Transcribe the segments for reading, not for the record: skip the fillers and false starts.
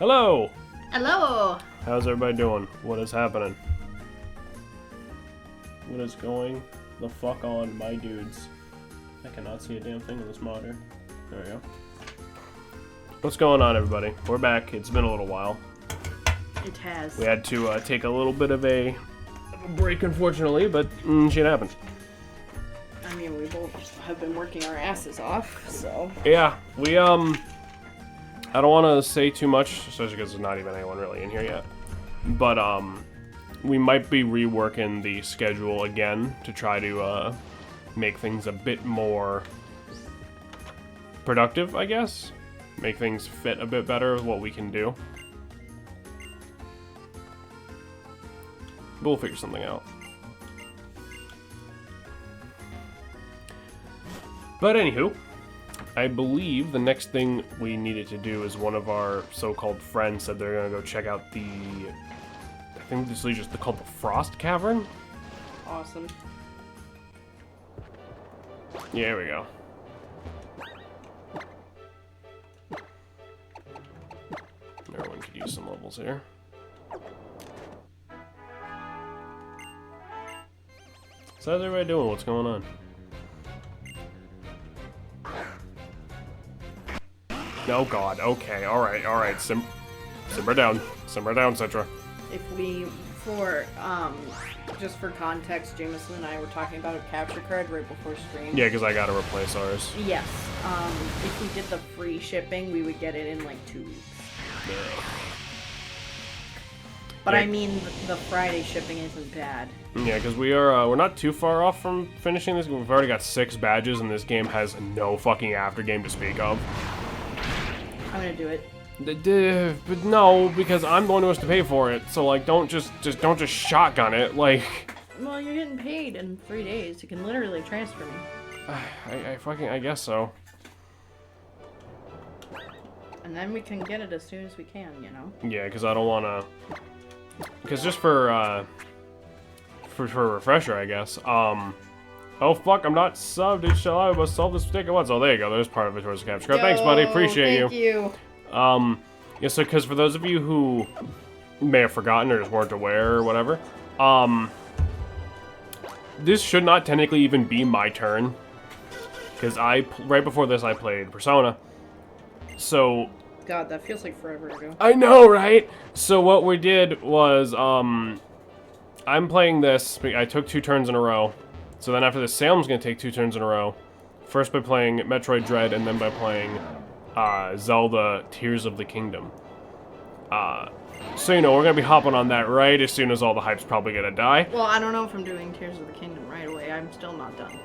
Hello! Hello! How's everybody doing? What is happening? What is going the fuck on, my dudes? I cannot see a damn thing in this monitor. There we go. What's going on, everybody? We're back. It's been a little while. It has. We had to take a little bit of a break, unfortunately, but shit happens. I mean, we both have been working our asses off, so... Yeah, we, I don't want to say too much, especially because there's not even anyone really in here yet. But, we might be reworking the schedule again to try to, make things a bit more productive, I guess. Make things fit a bit better with what we can do. But we'll figure something out. But anywho, I believe the next thing we needed to do is one of our so-called friends said they're gonna go check out the, I think this is just called the Frost Cavern. Awesome. Yeah, here we go. Everyone could use some levels here. So how's everybody doing? What's going on? Oh god, okay, alright, simmer down, Citra. If we, just for context, Jameson and I were talking about a capture card right before stream. Yeah, because I gotta replace ours. Yes. If we did the free shipping, we would get it in like 2 weeks. Yeah. But Yeah. I mean, the Friday shipping isn't bad. Yeah, because we're not too far off from finishing this. We've already got 6 badges, and this game has no fucking after game to speak of. I'm gonna do it. But no, because I'm the one who has to pay for it. So like, don't just shotgun it. Like, Well, you're getting paid in 3 days. You can literally transfer me. I guess so. And then we can get it as soon as we can, you know? Yeah, because I don't want to. Because just for a refresher, I guess. Oh fuck, I'm not subbed. Shall I must solve this mistake at once? Oh, there you go. There's part of it towards the capture card. Thanks, buddy. Appreciate you. Thank you. Yeah, so because for those of you who may have forgotten or just weren't aware or whatever, this should not technically even be my turn. Because right before this, I played Persona. So... God, that feels like forever ago. I know, right? So what we did was, I'm playing this. I took 2 turns in a row. So then after this, Salem's going to take 2 turns in a row. First by playing Metroid Dread, and then by playing Zelda Tears of the Kingdom. So, you know, we're going to be hopping on that right as soon as all the hype's probably going to die. Well, I don't know if I'm doing Tears of the Kingdom right away. I'm still not done.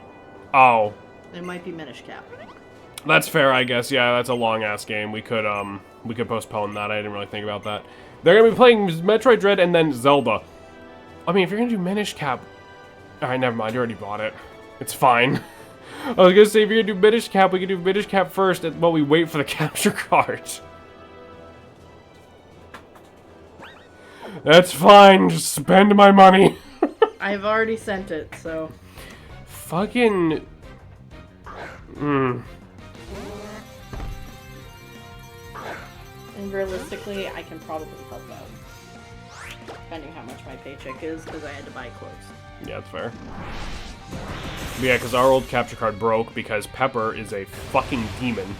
Oh. It might be Minish Cap. That's fair, I guess. Yeah, that's a long-ass game. We could postpone that. I didn't really think about that. They're going to be playing Metroid Dread and then Zelda. I mean, if you're going to do Minish Cap... Alright, never mind. You already bought it. It's fine. I was going to say, if you're going to do Minish Cap, we can do Minish Cap first while we wait for the capture card. That's fine. Just spend my money. I've already sent it, so... Fucking... And realistically, I can probably help out. Depending how much my paycheck is, because I had to buy clothes. Yeah, that's fair. But yeah, because our old capture card broke because Pepper is a fucking demon.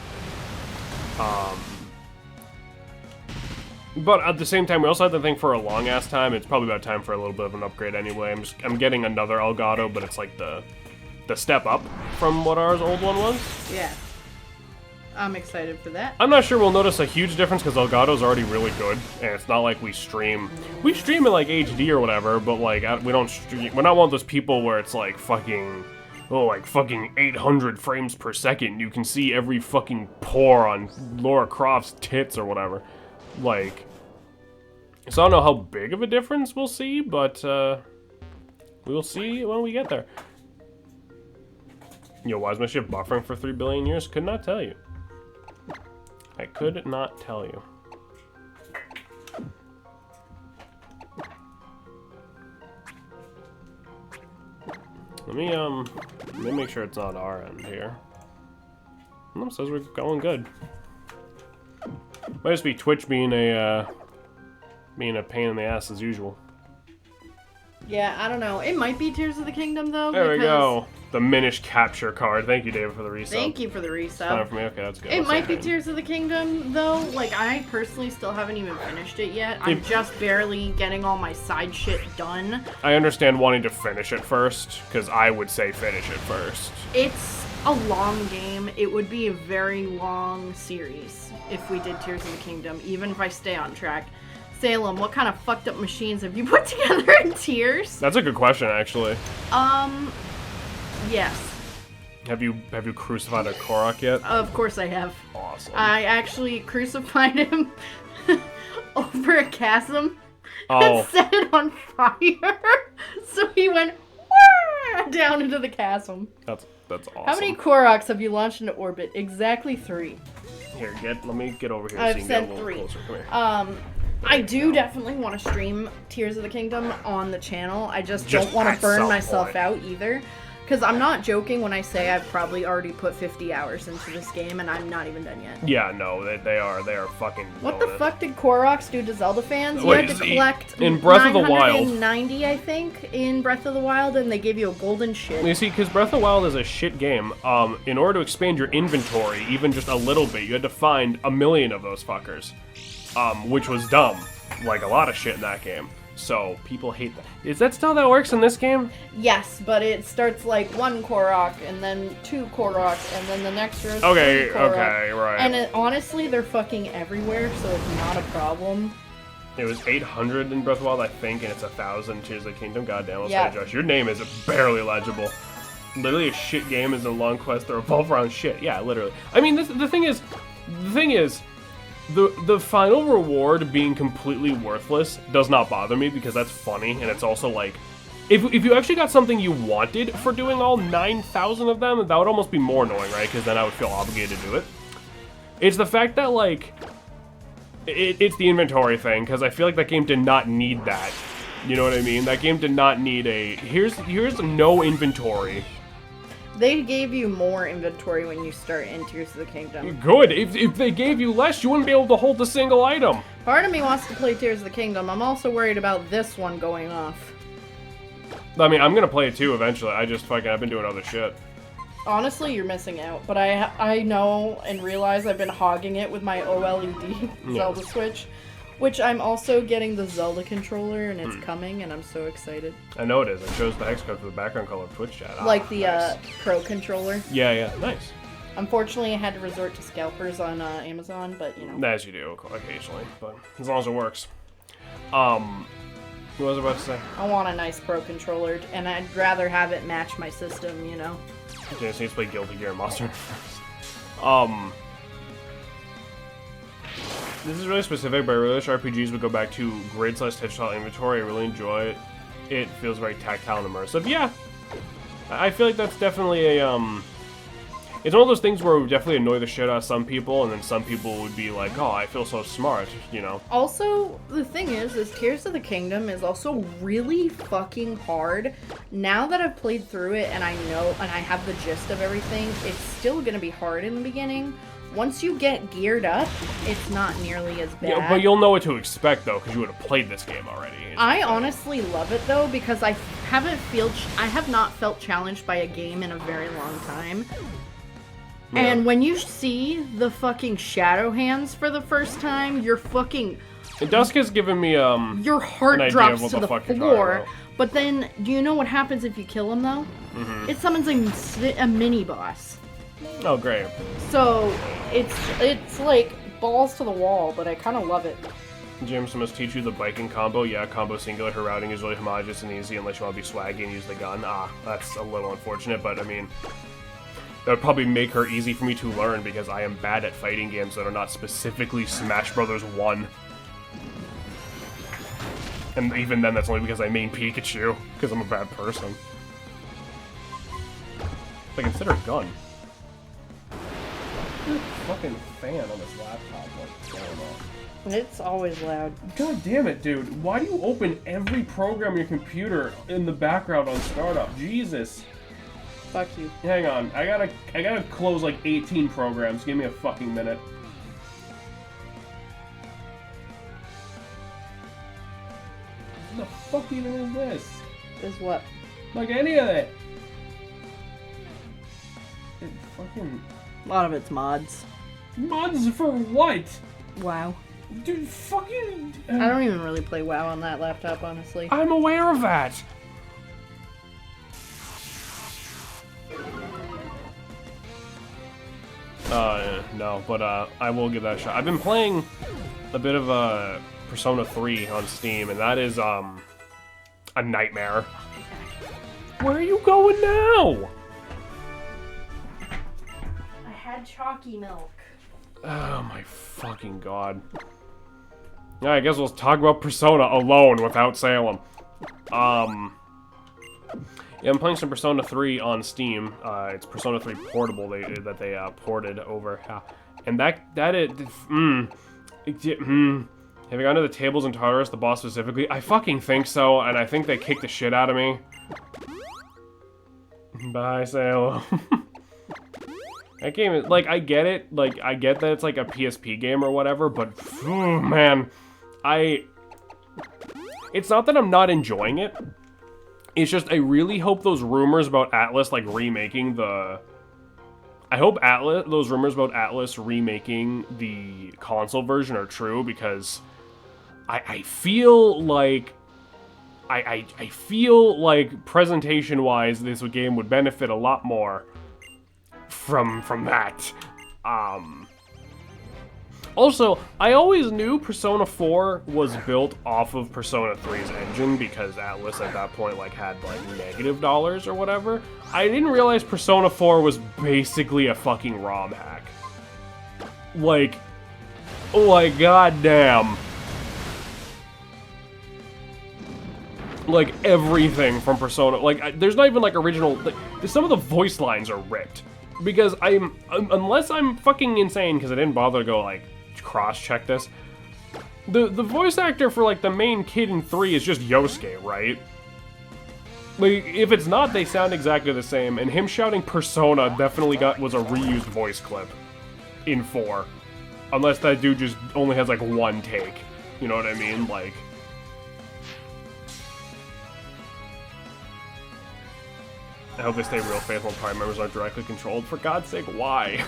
But at the same time, we also had the thing for a long-ass time. It's probably about time for a little bit of an upgrade anyway. I'm getting another Elgato, but it's like the step up from what our old one was. Yeah. I'm excited for that. I'm not sure we'll notice a huge difference because Elgato's already really good, and it's not like we stream in like HD or whatever, but like we don't stream. We're not one of those people where it's like fucking 800 frames per second. You can see every fucking pore on Lara Croft's tits or whatever. Like, so I don't know how big of a difference we'll see, but we'll see when we get there. Yo, why is my ship buffering for 3 billion years? Could not tell you. I could not tell you. Let me make sure it's not our end here. No, it says we're going good. Might just be Twitch being a pain in the ass as usual. Yeah, I don't know. It might be Tears of the Kingdom, though. There we go. The Minish capture card. Thank you, David, for the resub. Thank you for the resub. Time for me. Okay, that's good. It might be Tears of the Kingdom, though. Like, I personally still haven't even finished it yet. I'm just barely getting all my side shit done. I understand wanting to finish it first, because I would say finish it first. It's a long game. It would be a very long series if we did Tears of the Kingdom, even if I stay on track. Salem, what kind of fucked up machines have you put together in Tears? That's a good question, actually. Yes. Have you crucified a Korok yet? Of course I have. Awesome. I actually crucified him over a chasm Oh. and set it on fire. So he went down into the chasm. That's awesome. How many Koroks have you launched into orbit? Exactly 3. Here, let me get over here so I've you can get a sent little 3. closer. Come here. I do definitely want to stream Tears of the Kingdom on the channel. I just don't want at to burn some myself point. out either. Because I'm not joking when I say I've probably already put 50 hours into this game and I'm not even done yet. Yeah, no, they are fucking. What the blowing it. fuck did Koroks do to Zelda fans? You Wait, had to collect in Breath of the Wild. 990, I think, in Breath of the Wild, and they gave you a golden shit. You see, because Breath of the Wild is a shit game, in order to expand your inventory even just a little bit, you had to find 1 million of those fuckers, which was dumb, like a lot of shit in that game. So people hate that. Is that still how that works in this game? Yes, but it starts like 1 Korok, and then 2 Koroks, and then the next row is 3 Okay, Korok. okay, right. And honestly, they're fucking everywhere, so it's not a problem. It was 800 in Breath of the Wild, I think, and it's 1,000 Tears of the Kingdom. Goddamn, I'll Yeah. say, Josh, your name is barely legible. Literally, a shit game is a long quest that revolve around shit. Yeah, literally. I mean, the thing is, the final reward being completely worthless does not bother me because that's funny, and it's also like, if you actually got something you wanted for doing all 9,000 of them, that would almost be more annoying, right? Because then I would feel obligated to do it. It's the fact that, like, it's the inventory thing, because I feel like that game did not need that. You know what I mean? That game did not need here's no inventory. They gave you more inventory when you start in Tears of the Kingdom. Good. If they gave you less, you wouldn't be able to hold a single item. Part of me wants to play Tears of the Kingdom. I'm also worried about this one going off. I mean, I'm gonna play it too eventually. I've been doing other shit. Honestly, you're missing out. But I know and realize I've been hogging it with my OLED Zelda Switch. Which I'm also getting the Zelda controller, and it's coming, and I'm so excited. I know it is. It shows the hex code for the background color of Twitch chat. Like the nice. Pro controller. Yeah, nice. Unfortunately, I had to resort to scalpers on Amazon, but you know. As you do, occasionally, but as long as it works. What was I about to say? I want a nice Pro controller, and I'd rather have it match my system, you know. Okay, so you need to play Guilty Gear and Monster first. This is really specific, but I really wish RPGs would go back to grid/textile inventory. I really enjoy it. It feels very tactile and immersive. Yeah, I feel like that's definitely a It's one of those things where it would definitely annoy the shit out of some people, and then some people would be like, "Oh, I feel so smart," you know. Also, the thing is Tears of the Kingdom is also really fucking hard. Now that I've played through it and I know and I have the gist of everything, it's still gonna be hard in the beginning. Once you get geared up, it's not nearly as bad. Yeah, but you'll know what to expect though, because you would have played this game already. I honestly love it though, because I have not felt challenged by a game in a very long time. Yeah. And when you see the fucking shadow hands for the first time, you're fucking... Dusk has given me your heart an idea of drops what to the the fuck you're floor. talking about. But then, do you know what happens if you kill him though? Mm-hmm. It summons a mini boss. Oh, great. So it's like balls to the wall, but I kind of love it. James must teach you the biking combo. Yeah, combo singular. Her routing is really homogeneous and easy unless you want to be swaggy and use the gun. That's a little unfortunate, but I mean, that would probably make her easy for me to learn because I am bad at fighting games that are not specifically Smash Brothers 1. And even then, that's only because I main Pikachu, because I'm a bad person. But consider a gun. Fucking fan on this laptop, like, I don't know. It's always loud. God damn it, dude. Why do you open every program on your computer in the background on startup? Jesus. Fuck you. Hang on. I gotta close like 18 programs. Give me a fucking minute. even is this? Is what? Like any of it. It fucking... A lot of it's mods. Mods for what? WoW. Dude, fucking... I don't even really play WoW on that laptop, honestly. I'm aware of that. No, but I will give that a shot. I've been playing a bit of Persona 3 on Steam, and that is a nightmare. Where are you going now? I had chalky milk. Oh my fucking god. Yeah, I guess we'll talk about Persona alone without Salem. Yeah, I'm playing some Persona 3 on Steam. It's Persona 3 Portable that they ported over. And have you gone to the tables in Tartarus, the boss specifically? I fucking think so, and I think they kicked the shit out of me. Bye, Salem. That game is, like, I get it. Like, I get that it's like a PSP game or whatever, but, man, it's not that I'm not enjoying it. It's just I really hope those rumors about Atlas like remaking the. I hope those rumors about Atlas remaking the console version are true, because I feel like I feel like presentation-wise this game would benefit a lot more from that. Also, I always knew Persona 4 was built off of Persona 3's engine, because Atlas at that point like had like $- or whatever. I didn't realize Persona 4 was basically a fucking ROM hack. Like goddamn. Like everything from Persona, like there's not even like original. Like, some of the voice lines are ripped, because unless I'm fucking insane, because I didn't bother to go like cross-check this. The voice actor for like the main kid in 3 is just Yosuke, right? Like, if it's not, they sound exactly the same, and him shouting Persona definitely was a reused voice clip in 4. Unless that dude just only has like one take. You know what I mean? Like, I hope they stay real faithful and party members aren't directly controlled. For God's sake, why?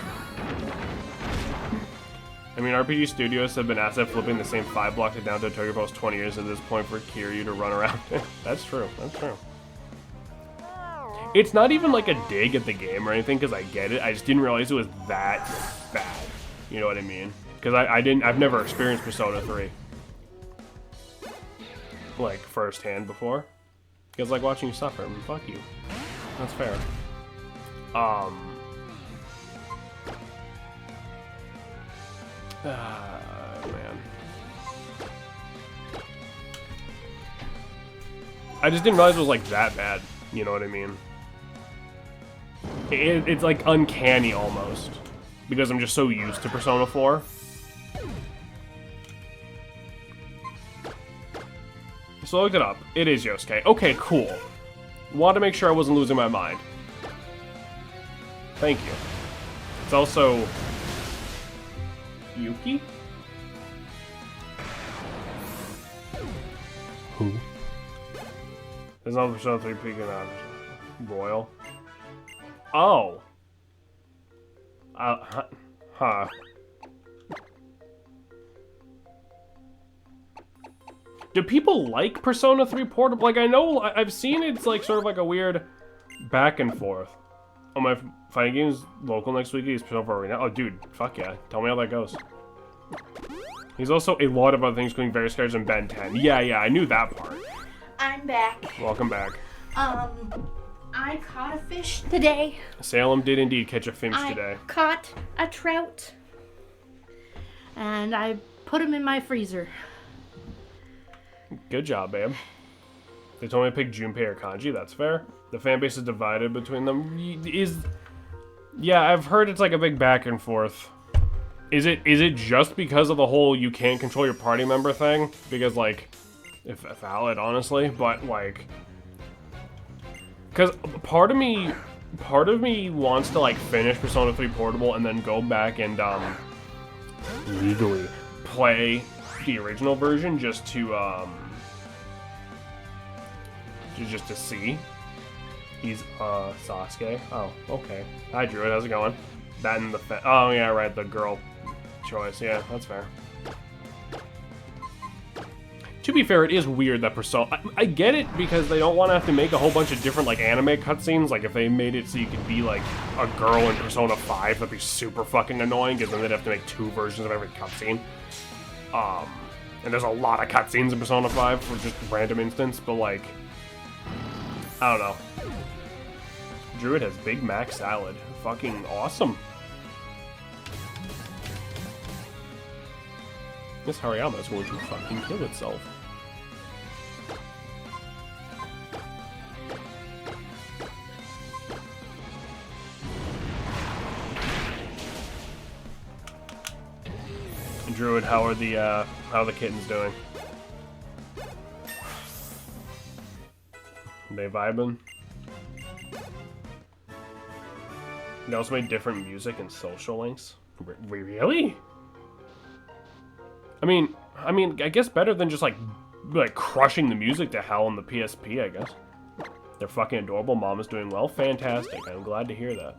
I mean, RPG studios have been asset flipping the same 5 blocks of downtown Tokyo for almost 20 years at this point for Kiryu to run around. That's true, that's true. It's not even like a dig at the game or anything, because I get it. I just didn't realize it was that bad. You know what I mean? Because I've never experienced Persona 3. Like, firsthand before. Because like watching you suffer, I mean, fuck you. That's fair. Man. I just didn't realize it was like that bad. You know what I mean? It's like uncanny almost, because I'm just so used to Persona 4. So I looked it up. It is Yosuke. Okay, cool. Wanted to make sure I wasn't losing my mind. Thank you. It's also Yuki? Who? There's no Persona 3 peeking out. Royal. Oh. Huh. Do people like Persona 3 Portable? Like, I know, I've seen it's like sort of like a weird back and forth. Oh, my fighting game's local next week. He's Persona 4 Arena. Oh, dude, fuck yeah. Tell me how that goes. He's also a lot of other things, including various characters in Ben 10. Yeah, I knew that part. I'm back. Welcome back. I caught a fish today. Salem did indeed catch a finch today. I caught a trout. And I put him in my freezer. Good job, babe. They told me to pick Junpei or Kanji. That's fair. The fan base is divided between them. Yeah, I've heard it's like a big back and forth. Is it just because of the whole you can't control your party member thing? Because like, if valid, honestly, but like, because part of me wants to like finish Persona 3 Portable and then go back and legally play the original version just to just to see. He's Sasuke. Oh, okay. Hi, Druid. How's it going? That and the oh yeah, right. The girl choice. Yeah, that's fair. To be fair, it is weird that Persona... I get it because they don't want to have to make a whole bunch of different, like, anime cutscenes. Like, if they made it so you could be, like, a girl in Persona 5, that'd be super fucking annoying, because then they'd have to make 2 versions of every cutscene. And there's a lot of cutscenes in Persona 5 for just random instance, but, like... I don't know. Druid has Big Mac salad. Fucking awesome. Miss Hariyama is going to fucking kill itself. Druid, how are the kittens doing? They vibing? They also made different music and social links. Really? I mean, I guess better than just like crushing the music to hell on the PSP, I guess. They're fucking adorable. Mom is doing well. Fantastic. I'm glad to hear that.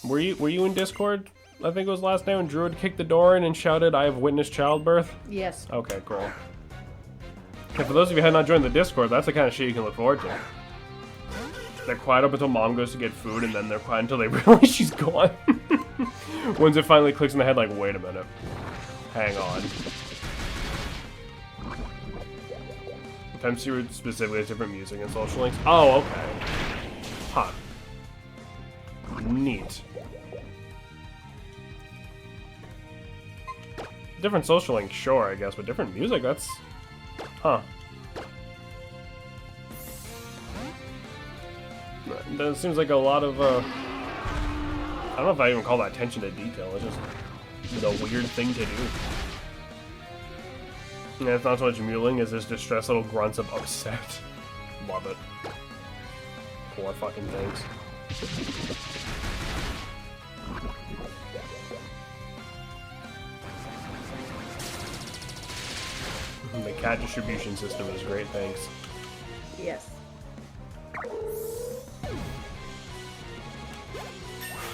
Were you in Discord? I think it was last night when Druid kicked the door in and shouted, "I have witnessed childbirth"? Yes. Okay, cool. Okay, for those of you who have not joined the Discord, that's the kind of shit you can look forward to. They're quiet up until Mom goes to get food, and then they're quiet until they realize she's gone. Once it finally clicks in the head, like, wait a minute. Hang on. Time Series specifically has different music and social links. Oh, okay. Huh. Neat. Different social links, sure, I guess, but different music, that's... Huh. That seems like a lot of, I don't know if I even call that attention to detail, it's just a weird thing to do. And it's not so much mewling as just distressed little grunts of upset. Love it. Poor fucking things. The cat distribution system is great, thanks. Yes.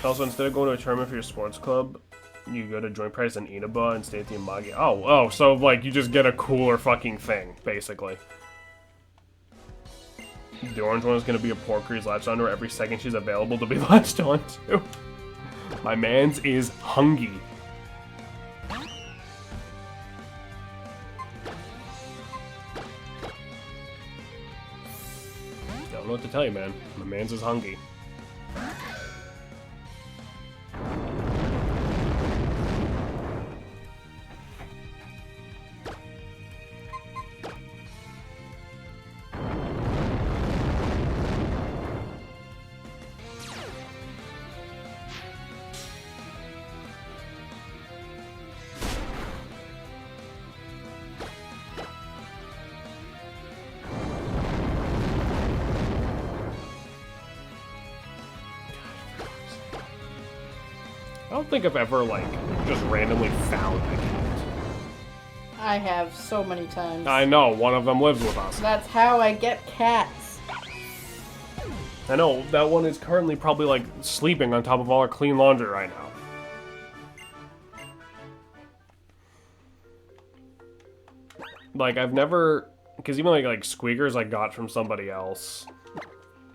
Also, instead of going to a tournament for your sports club, you go to joint price in Inaba and stay at the Imagi. Oh, so, like, you just get a cooler fucking thing, basically. The orange one is going to be a Porkery's latched onto her every second she's available to be latched onto. My man's is hungry. Don't know what to tell you, man. My man's is hungry. I don't think I've ever, like, just randomly found a cat. I have so many times. I know, one of them lives with us. That's how I get cats. I know, that one is currently probably, like, sleeping on top of all our clean laundry right now. Like, I've never... Because even, like squeakers I got from somebody else.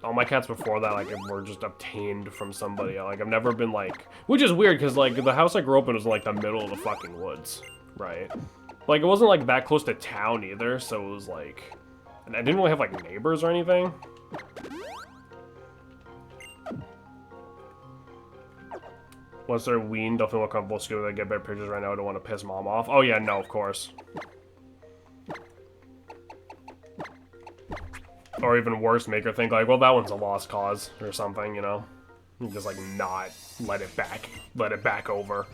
All my cats before that, like, were just obtained from somebody else. Like, I've never been, like... Which is weird, because, like, the house I grew up in was in, like, the middle of the fucking woods. Right? Like, it wasn't, like, that close to town, either, so it was, like... And I didn't really have, like, neighbors or anything. Once they're weaned, they'll feel more comfortable scooping. They get better pictures right now. I don't want to piss Mom off. Oh, yeah, no, of course. Or even worse, make her think, like, well, that one's a lost cause or something, you know? Just, like, not let it back over.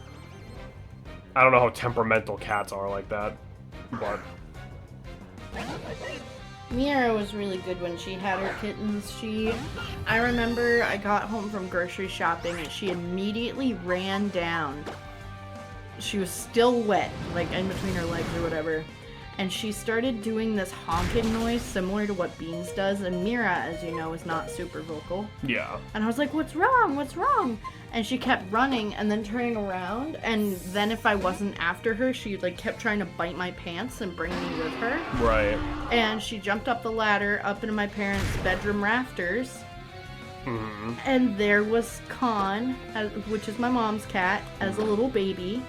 I don't know how temperamental cats are like that, but... Mira was really good when she had her kittens. I remember I got home from grocery shopping and she immediately ran down. She was still wet, like, in between her legs or whatever. and she started doing this honking noise similar to what Beans does, and Mira, as you know, is not super vocal. Yeah. And I was like, what's wrong? What's wrong? And she kept running and then turning around, and then if I wasn't after her, she like kept trying to bite my pants and bring me with her. Right. And she jumped up the ladder up into my parents' bedroom rafters. Mm-hmm. And there was Khan, which is my mom's cat, as a little baby.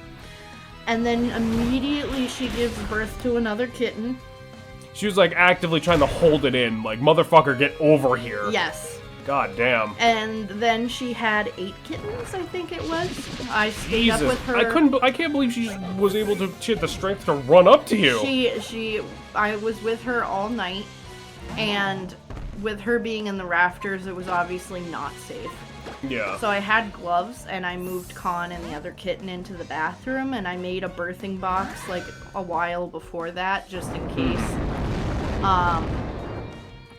And then immediately she gives birth to another kitten. She was like actively trying to hold it in, like, motherfucker, get over here. Yes. God damn. And then she had 8 kittens, I think it was. I stayed Jesus. up with her. I can't believe she was able to, she had the strength to run up to you. I was with her all night, and with her being in the rafters, it was obviously not safe. Yeah. So I had gloves, and I moved Khan and the other kitten into the bathroom, and I made a birthing box like a while before that, just in case.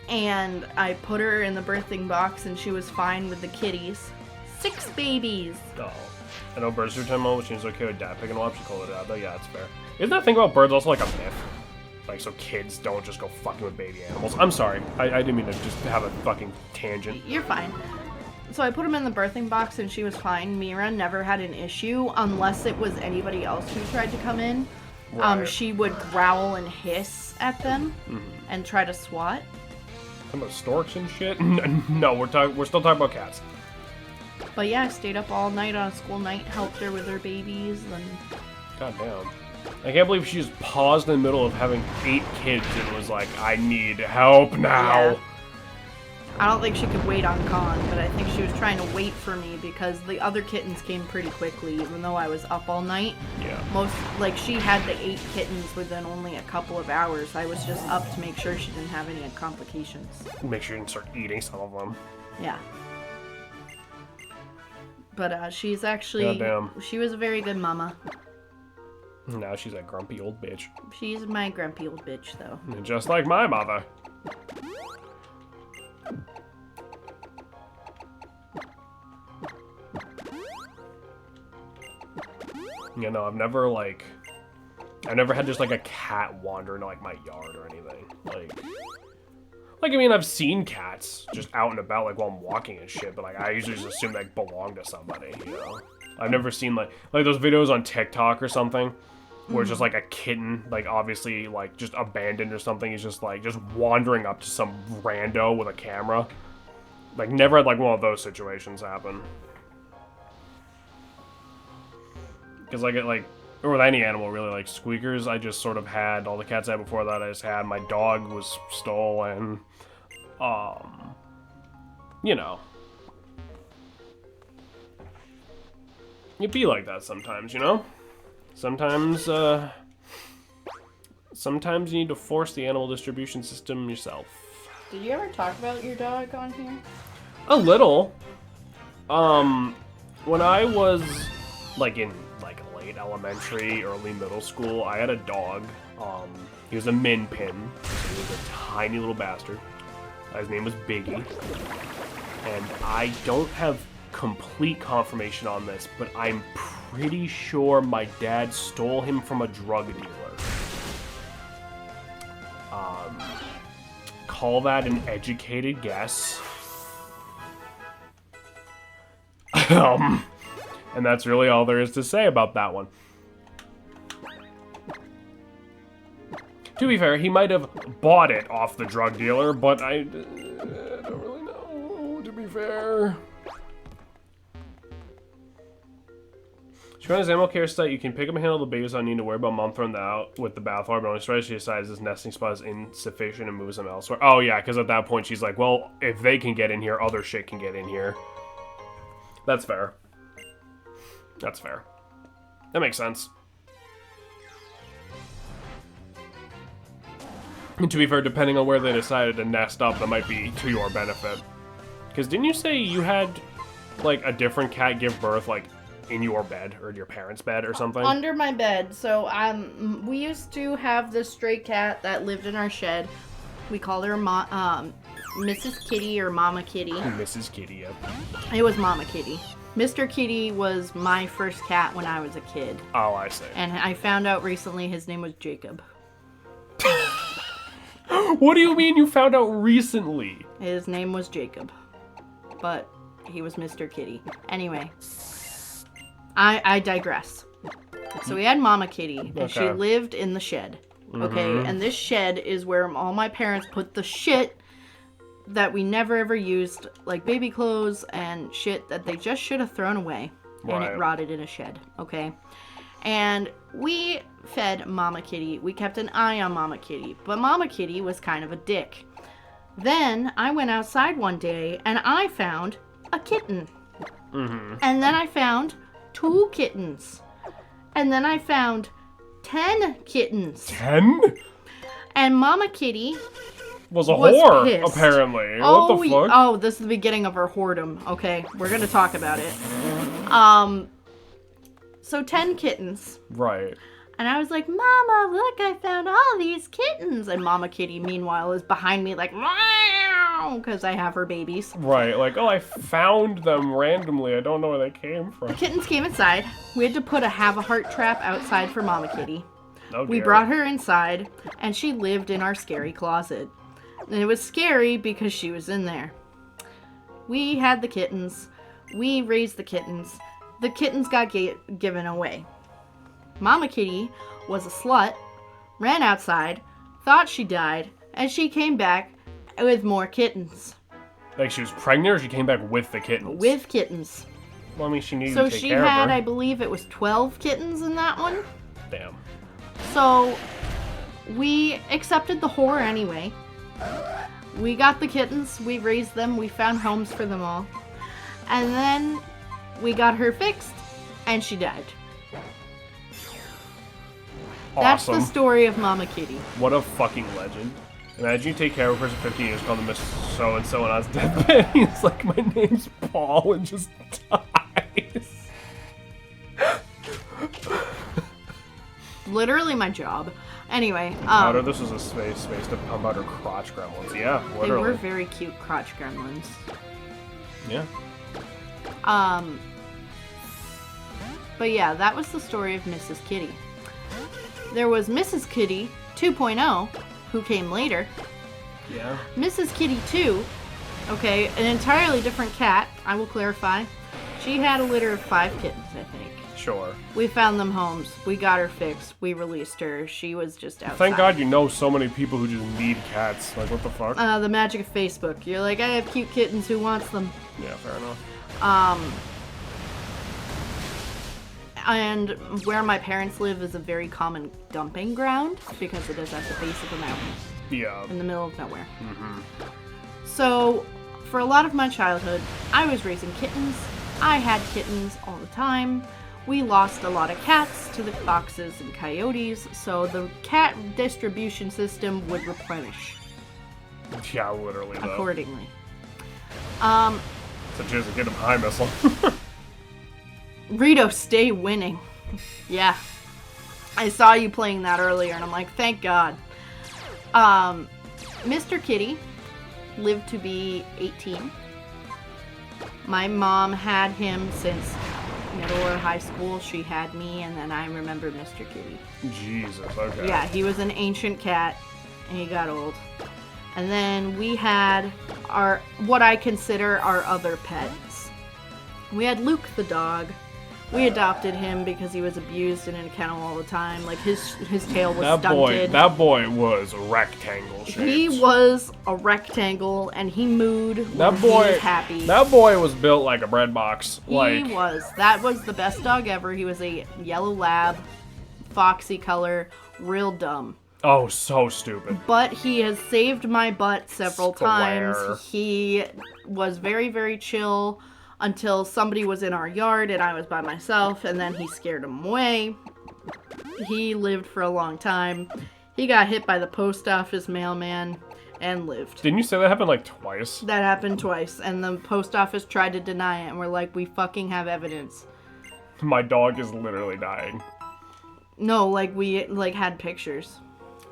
And I put her in the birthing box, and she was fine with the kitties. 6 babies. Oh. I know birds are time which seems okay with dad picking them up. She called it out, but yeah, it's fair. Isn't that thing about birds also like a myth? Like, so kids don't just go fucking with baby animals. I'm sorry. I didn't mean to just have a fucking tangent. You're fine. So I put them in the birthing box, and she was fine. Mira never had an issue unless it was anybody else who tried to come in. Right. She would growl and hiss at them and try to swat. Talking about storks and shit? No, we're still talking about cats. But yeah, I stayed up all night on a school night, helped her with her babies, and... God damn. I can't believe she just paused in the middle of having 8 kids and was like, I need help now. Yeah. I don't think she could wait on Khan, but I think she was trying to wait for me because the other kittens came pretty quickly, even though I was up all night. Yeah. She had the 8 kittens within only a couple of hours. I was just up to make sure she didn't have any complications. Make sure you didn't start eating some of them. Yeah. But she's actually... Goddamn. She was a very good mama. Now she's a grumpy old bitch. She's my grumpy old bitch, though. Just like my mother. You know, I've never had just like a cat wander into like my yard or anything. Like, I mean, I've seen cats just out and about, like, while I'm walking and shit, but, like, I usually just assume they belong to somebody, you know? I've never seen, like those videos on TikTok or something, where it's just, like, a kitten, like, obviously, like, just abandoned or something. He's just, like, just wandering up to some rando with a camera. Like, never had, like, one of those situations happen. Because, like, or with any animal, really, like, squeakers, I just sort of had, all the cats I had before that I just had. My dog was stolen. You know. It'd be like that sometimes, you know? Sometimes you need to force the animal distribution system yourself. Did you ever talk about your dog on here? A little. When I was, like, in, like, late elementary, early middle school, I had a dog. He was a min pin, so he was a tiny little bastard. His name was Biggie. And I don't have complete confirmation on this, but I'm pretty sure my dad stole him from a drug dealer. Call that an educated guess. And that's really all there is to say about that one. To be fair, he might have bought it off the drug dealer, but I don't really know, to be fair. Shivana's animal care site, you can pick up and handle the babies without needing to worry about mom throwing them out with the bathwater, but only she decides this nesting spot is insufficient and moves them elsewhere. Oh yeah, because at that point she's like, well, if they can get in here, other shit can get in here. That's fair. That's fair. That makes sense. And to be fair, depending on where they decided to nest up, that might be to your benefit. Because didn't you say you had, like, a different cat give birth, like, in your bed, or your parents' bed, or something? Under my bed. So, we used to have this stray cat that lived in our shed. We called her Mrs. Kitty or Mama Kitty. Mrs. Kitty, yep. It was Mama Kitty. Mr. Kitty was my first cat when I was a kid. Oh, I see. And I found out recently his name was Jacob. What do you mean you found out recently? His name was Jacob, but he was Mr. Kitty. Anyway, I digress. So we had Mama Kitty, and she lived in the shed. Okay, and this shed is where all my parents put the shit that we never ever used, like baby clothes and shit that they just should have thrown away. And it rotted in a shed, okay? And we fed Mama Kitty. We kept an eye on Mama Kitty, but Mama Kitty was kind of a dick. Then I went outside one day and I found a kitten. And then I found 2 kittens. And then I found 10 kittens. 10? And Mama Kitty was a whore, pissed. Apparently. Oh, what the fuck? Oh, this is the beginning of her whoredom. Okay, we're gonna talk about it. So 10 kittens. Right. And I was like, Mama, look, I found all these kittens. And Mama Kitty, meanwhile, is behind me like, because I have her babies. Right, like, oh, I found them randomly. I don't know where they came from. The kittens came inside. We had to put a have-a-heart trap outside for Mama Kitty. Oh, we brought her inside, and she lived in our scary closet. And it was scary because she was in there. We had the kittens. We raised the kittens. The kittens got given away. Mama Kitty was a slut, ran outside, thought she died, and she came back with more kittens. Like she was pregnant or she came back with the kittens? With kittens. Well, I mean, she needed so to take she care of her. had, I believe it was 12 kittens in that one. Damn. So we accepted the whore anyway. We got the kittens, we raised them, we found homes for them all. And then we got her fixed, and she died. Awesome. That's the story of Mama Kitty. What a fucking legend. Imagine you take care of a person for 15 years, call them Miss So-and-so, and on his deathbed, he's like, my name's Paul, and just dies. Literally my job. Anyway, Powder, this was a space to pump out her crotch gremlins. Yeah, literally. They were very cute crotch gremlins. Yeah. But yeah, that was the story of Mrs. Kitty. There was Mrs. Kitty 2.0, who came later. Yeah. Mrs. Kitty 2, okay, an entirely different cat, I will clarify. She had a litter of 5 kittens, I think. Sure. We found them homes. We got her fixed. We released her. She was just outside. Thank God you know so many people who just need cats. Like, what the fuck? The magic of Facebook. You're like, I have cute kittens. Who wants them? Yeah, fair enough. And where my parents live is a very common dumping ground because it is at the base of the mountain. Yeah. In the middle of nowhere. So, for a lot of my childhood, I was raising kittens. I had kittens all the time. We lost a lot of cats to the foxes and coyotes, so the cat distribution system would replenish. Yeah, literally, though. Accordingly. So cheers to get him high missile. Rito, stay winning. Yeah. I saw you playing that earlier, and I'm like, thank God. Mr. Kitty lived to be 18. My mom had him since middle or high school. She had me, and then I remember Mr. Kitty. Jesus, okay. Yeah, he was an ancient cat, and he got old. And then we had what I consider our other pets. We had Luke the dog. We adopted him because he was abused and in a kennel all the time. Like, his tail was stunted. That boy was rectangle shaped. He was a rectangle, and he mooed when he was happy. That boy was built like a bread box. He was. That was the best dog ever. He was a yellow lab, foxy color, real dumb. Oh, so stupid. But he has saved my butt several times. He was very, very chill until somebody was in our yard and I was by myself, and then he scared him away. He lived for a long time. He got hit by the post office mailman and lived. Didn't you say that happened like twice? That happened twice, and the post office tried to deny it, and we're like, we fucking have evidence. My dog is literally dying. No, like, we had pictures.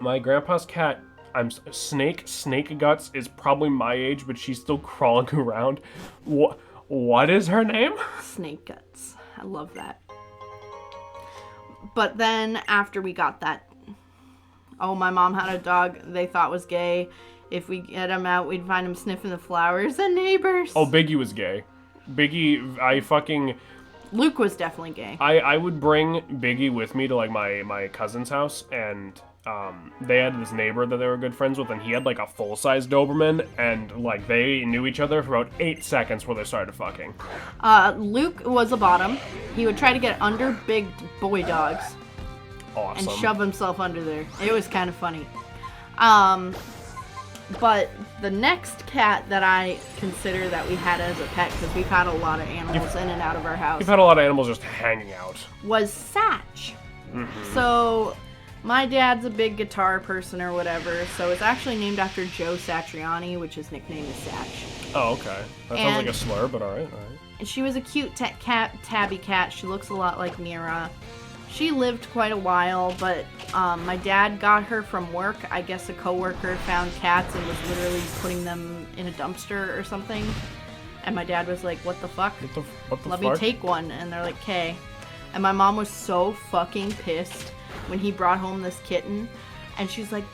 My grandpa's cat, Snake Guts, is probably my age, but she's still crawling around. What is her name? Snake Guts. I love that. But then, after we got that Oh, my mom had a dog they thought was gay. If we get him out, we'd find him sniffing the flowers and neighbors. Oh, Biggie was gay. Biggie, Luke was definitely gay. I would bring Biggie with me to, like, my cousin's house, and they had this neighbor that they were good friends with, and he had, like, a full-size Doberman, and, like, they knew each other for about 8 seconds before they started fucking. Luke was a bottom. He would try to get under big boy dogs. Awesome. And shove himself under there. It was kind of funny. But the next cat that I consider that we had as a pet, because we've had a lot of animals in and out of our house, You've had a lot of animals just hanging out. was Satch. So my dad's a big guitar person or whatever, so it's actually named after Joe Satriani, which his nickname is Satch. Oh, okay. That sounds like a slur, but alright. And she was a cute tabby cat. She looks a lot like Mira. She lived quite a while, but my dad got her from work. I guess a coworker found cats and was literally putting them in a dumpster or something. And my dad was like, what the fuck? What the Let fuck? me take one. And they're like, okay. And my mom was so fucking pissed when he brought home this kitten. And she's like,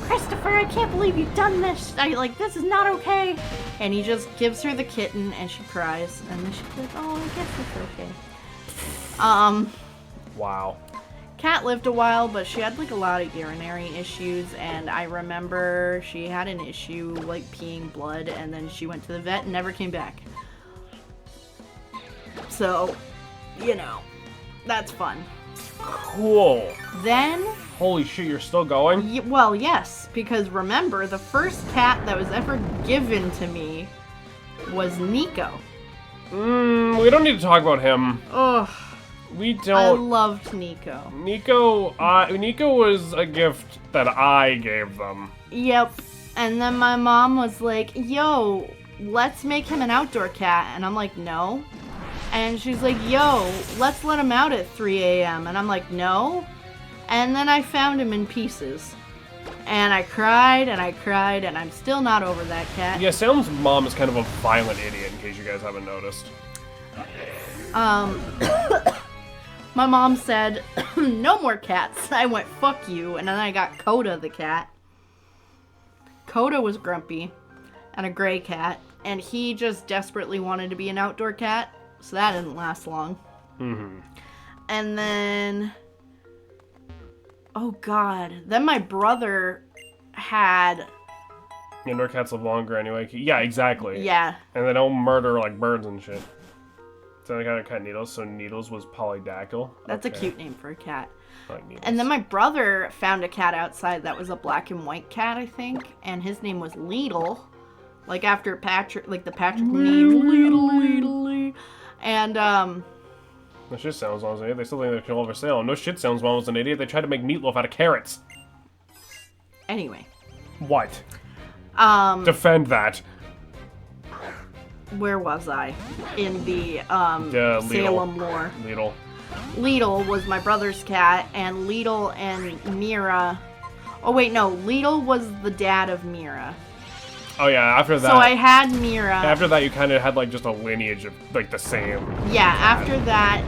Christopher, I can't believe you've done this. This is not okay. And he just gives her the kitten and she cries. And then she's like, oh, I guess it's okay. Wow. Cat lived a while, but she had like a lot of urinary issues, and I remember she had an issue like peeing blood, and then she went to the vet and never came back. So, you know, that's fun. Cool. Then, Holy shit, you're still going? well, yes, because remember, the first cat that was ever given to me was Nico. We don't need to talk about him. Ugh. We I don't. loved Nico. Nico was a gift that I gave them. Yep. And then my mom was like, yo, let's make him an outdoor cat. And I'm like, no. And she's like, yo, let's let him out at 3 a.m. And I'm like, no. And then I found him in pieces. And I cried and I cried, and I'm still not over that cat. Yeah, Salem's mom is kind of a violent idiot, in case you guys haven't noticed. My mom said, no more cats. I went, fuck you. And then I got Coda the cat. Coda was grumpy and a gray cat. And he just desperately wanted to be an outdoor cat. So that didn't last long. And then... oh, God. Then my brother had... Indoor cats live longer anyway. Yeah, exactly. yeah. And they don't murder like birds and shit. So they kind of cut Needles, so Needles was polydactyl. That's Okay. a cute name for a cat. I like Needles. And then my brother found a cat outside that was a black and white cat, I think. And his name was Leedle. Like after Patrick, like the Patrick name. Leedle. And, No shit sounds was an idiot. They still think they kill over Salem. No shit sounds was an idiot. They tried to make meatloaf out of carrots. anyway. What? Defend that. Where was I? In the Lidl. Salem lore. Lidl was my brother's cat, and Lidl and Mira... oh, wait, no. Lidl was the dad of Mira. Oh, yeah, after that... So I had Mira. After that, you kind of had, like, just a lineage of, like, the same. Yeah, after that,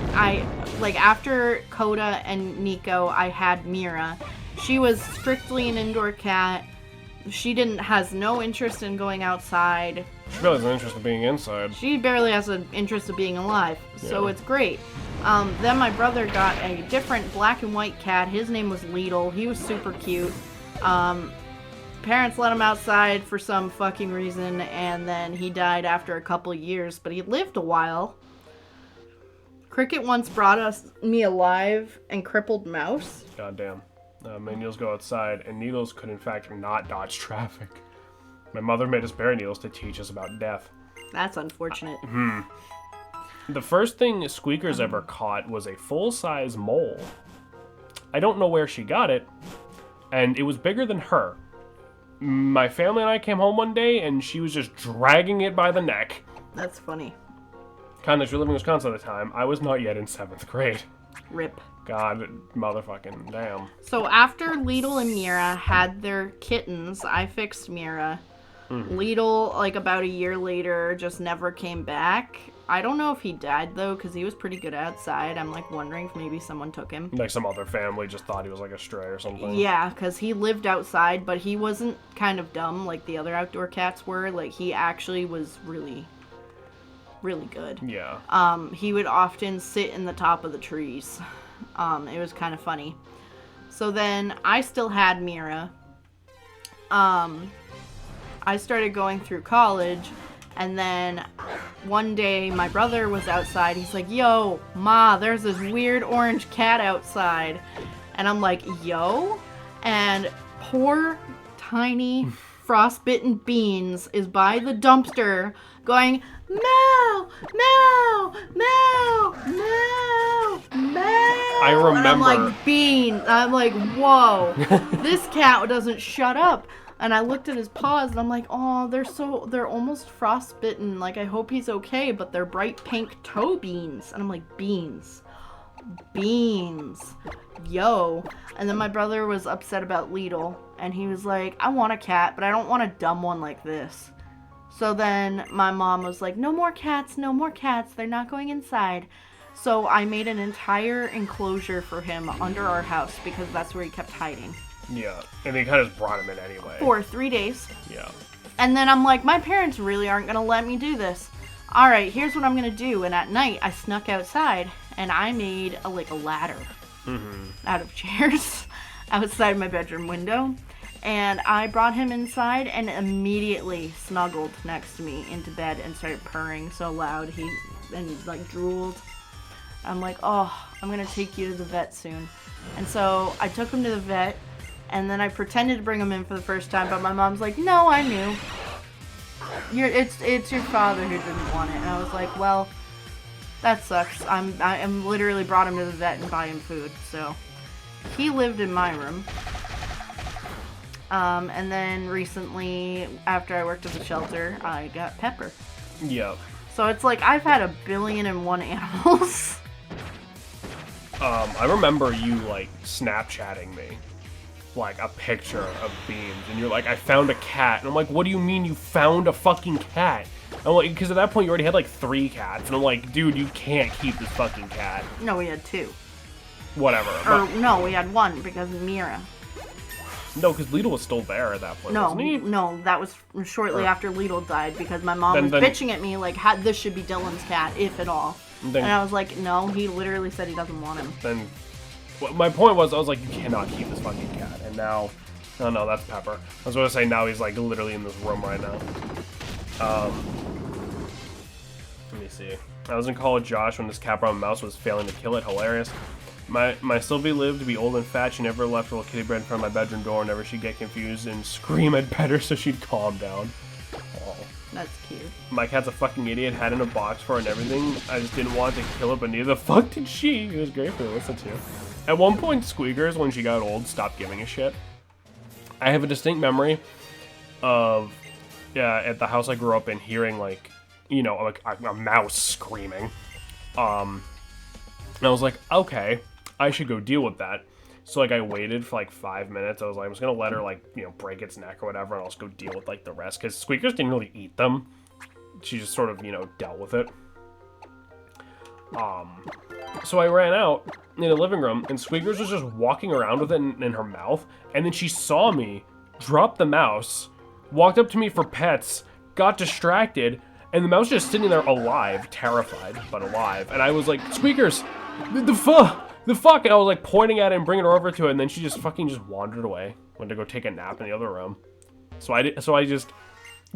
after Coda and Nico, I had Mira. She was strictly an indoor cat. She has no interest in going outside. She really has an interest in being inside. She barely has an interest of being alive, so Yeah. it's great. Then my brother got a different black and white cat. His name was Lidl. He was super cute. Parents let him outside for some fucking reason, and then he died after a couple years, but he lived a while. Cricket once brought me a live and crippled mouse. Goddamn. My needles go outside, and needles could in fact not dodge traffic. My mother made us bury needles to teach us about death. That's unfortunate. The first thing Squeakers ever caught was a full-size mole. I don't know where she got it, and it was bigger than her. My family and I came home one day, and she was just dragging it by the neck. That's funny. Kind of, she lived in Wisconsin at the time. I was not yet in 7th grade. Rip. God, motherfucking damn. So after Lidl and Mira had their kittens, I fixed Mira. Lidl, like about a year later, just never came back. I don't know if he died, though, because he was pretty good outside. I'm, like, wondering if maybe someone took him. Like some other family just thought he was, like, a stray or something. Yeah, because he lived outside, but he wasn't kind of dumb like the other outdoor cats were. Like, he actually was really, really good. Yeah. He would often sit in the top of the trees. It was kind of funny. So then I still had Mira. I started going through college, and then one day my brother was outside. He's like, yo, Ma, there's this weird orange cat outside. And I'm like, yo? And poor, tiny, frostbitten Beans is by the dumpster going, meow, meow, meow, meow, meow. I remember. And I'm like, Bean. I'm like, whoa. This cat doesn't shut up. And I looked at his paws, and I'm like, oh, they're almost frostbitten. Like, I hope he's okay, but they're bright pink toe beans. And I'm like, Beans. Yo. And then my brother was upset about Lidl, and he was like, I want a cat, but I don't want a dumb one like this. So then my mom was like, no more cats, they're not going inside. So I made an entire enclosure for him under our house, because that's where he kept hiding. Yeah, and they kind of just brought him in anyway. For 3 days. Yeah. And then I'm like, my parents really aren't going to let me do this. All right, here's what I'm going to do. And at night, I snuck outside, and I made a ladder out of chairs outside my bedroom window. And I brought him inside and immediately snuggled next to me into bed and started purring so loud. He drooled. I'm like, oh, I'm going to take you to the vet soon. And so I took him to the vet. And then I pretended to bring him in for the first time, but my mom's like, no, I knew. It's your father who didn't want it. And I was like, well, that sucks. I literally brought him to the vet and buy him food. So he lived in my room. And then recently, after I worked at the shelter, I got Pepper. Yep. So it's like I've had 1,000,000,001 animals. I remember you like Snapchatting me like a picture of Beans, and you're like, I found a cat, and I'm like, what do you mean you found a fucking cat? I'm like, because at that point you already had like 3 cats, and I'm like, dude, you can't keep this fucking cat. No, we had 2. Whatever. No, we had 1 because of Mira. No, because Lidl was still there at that point, wasn't he? No, that was shortly after Lidl died, because my mom was bitching at me like, this should be Dylan's cat, if at all. And I was like, no, he literally said he doesn't want him. Then, my point was, I was like, you cannot keep this fucking cat. And now, oh no, that's Pepper. I was going to say, now he's like literally in this room right now. Let me see. I was in college, Josh, when this cat brown mouse was failing to kill it. Hilarious. My Sylvie lived to be old and fat. She never left her little kitty bread in front of my bedroom door. Whenever she'd get confused and scream I'd pet her so she'd calm down. Oh. That's cute. My cat's a fucking idiot. Had in a box for her and everything. I just didn't want to kill it, but neither the fuck did she. It was great for her to listen to. At one point, Squeakers, when she got old, stopped giving a shit. I have a distinct memory of, at the house I grew up in, hearing like, you know, like a mouse screaming. And I was like, okay, I should go deal with that. So, like, I waited for, like, 5 minutes. I was like, I'm just gonna let her, like, you know, break its neck or whatever, and I'll just go deal with, like, the rest. Because Squeakers didn't really eat them. She just sort of, you know, dealt with it. So I ran out in the living room, and Squeakers was just walking around with it in her mouth. And then she saw me, drop the mouse, walked up to me for pets, got distracted, and the mouse just sitting there alive, terrified, but alive. And I was like, Squeakers, the fuck? And I was like pointing at it and bringing her over to it, and then she just fucking just wandered away. Went to go take a nap in the other room. So I just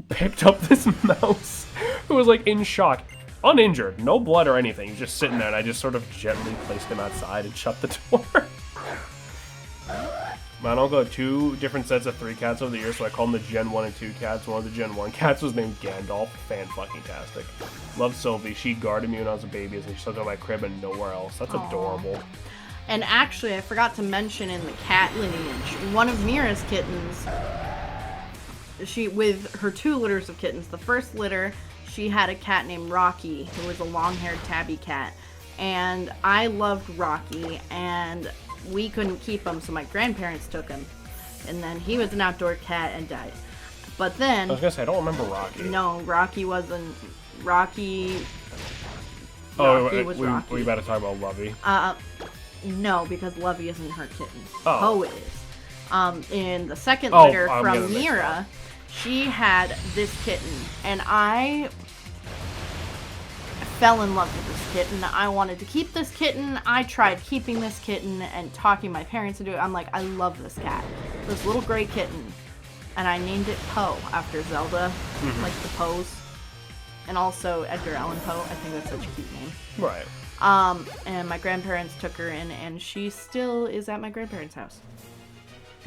picked up this mouse who was like in shock. Uninjured, no blood or anything. He was just sitting there, and I just sort of gently placed him outside and shut the door. My uncle had 2 different sets of 3 cats over the years, so I called them the Gen 1 and 2 cats. One of the Gen 1 cats was named Gandalf. Fan-fucking-tastic. Loved Sylvie. She guarded me when I was a baby, and she lived in my crib and nowhere else. That's adorable. And actually, I forgot to mention in the cat lineage, one of Mira's kittens, with her 2 litters of kittens, the first litter, she had a cat named Rocky, who was a long-haired tabby cat. And I loved Rocky, and we couldn't keep him, so my grandparents took him. And then he was an outdoor cat and died. But then... I was gonna say, I don't remember Rocky. No, Rocky wasn't Rocky. Oh, Rocky was Rocky. we better talk about Lovey. No, because Lovey isn't her kitten. Oh. Poe is. In the second litter from Mira, she had this kitten, and I fell in love with this kitten. I wanted to keep this kitten. I tried keeping this kitten and talking my parents into it. I'm like, I love this cat. This little gray kitten. And I named it Poe after Zelda, like the Poes. And also Edgar Allan Poe. I think that's such a cute name. Right. And my grandparents took her in, and she still is at my grandparents' house.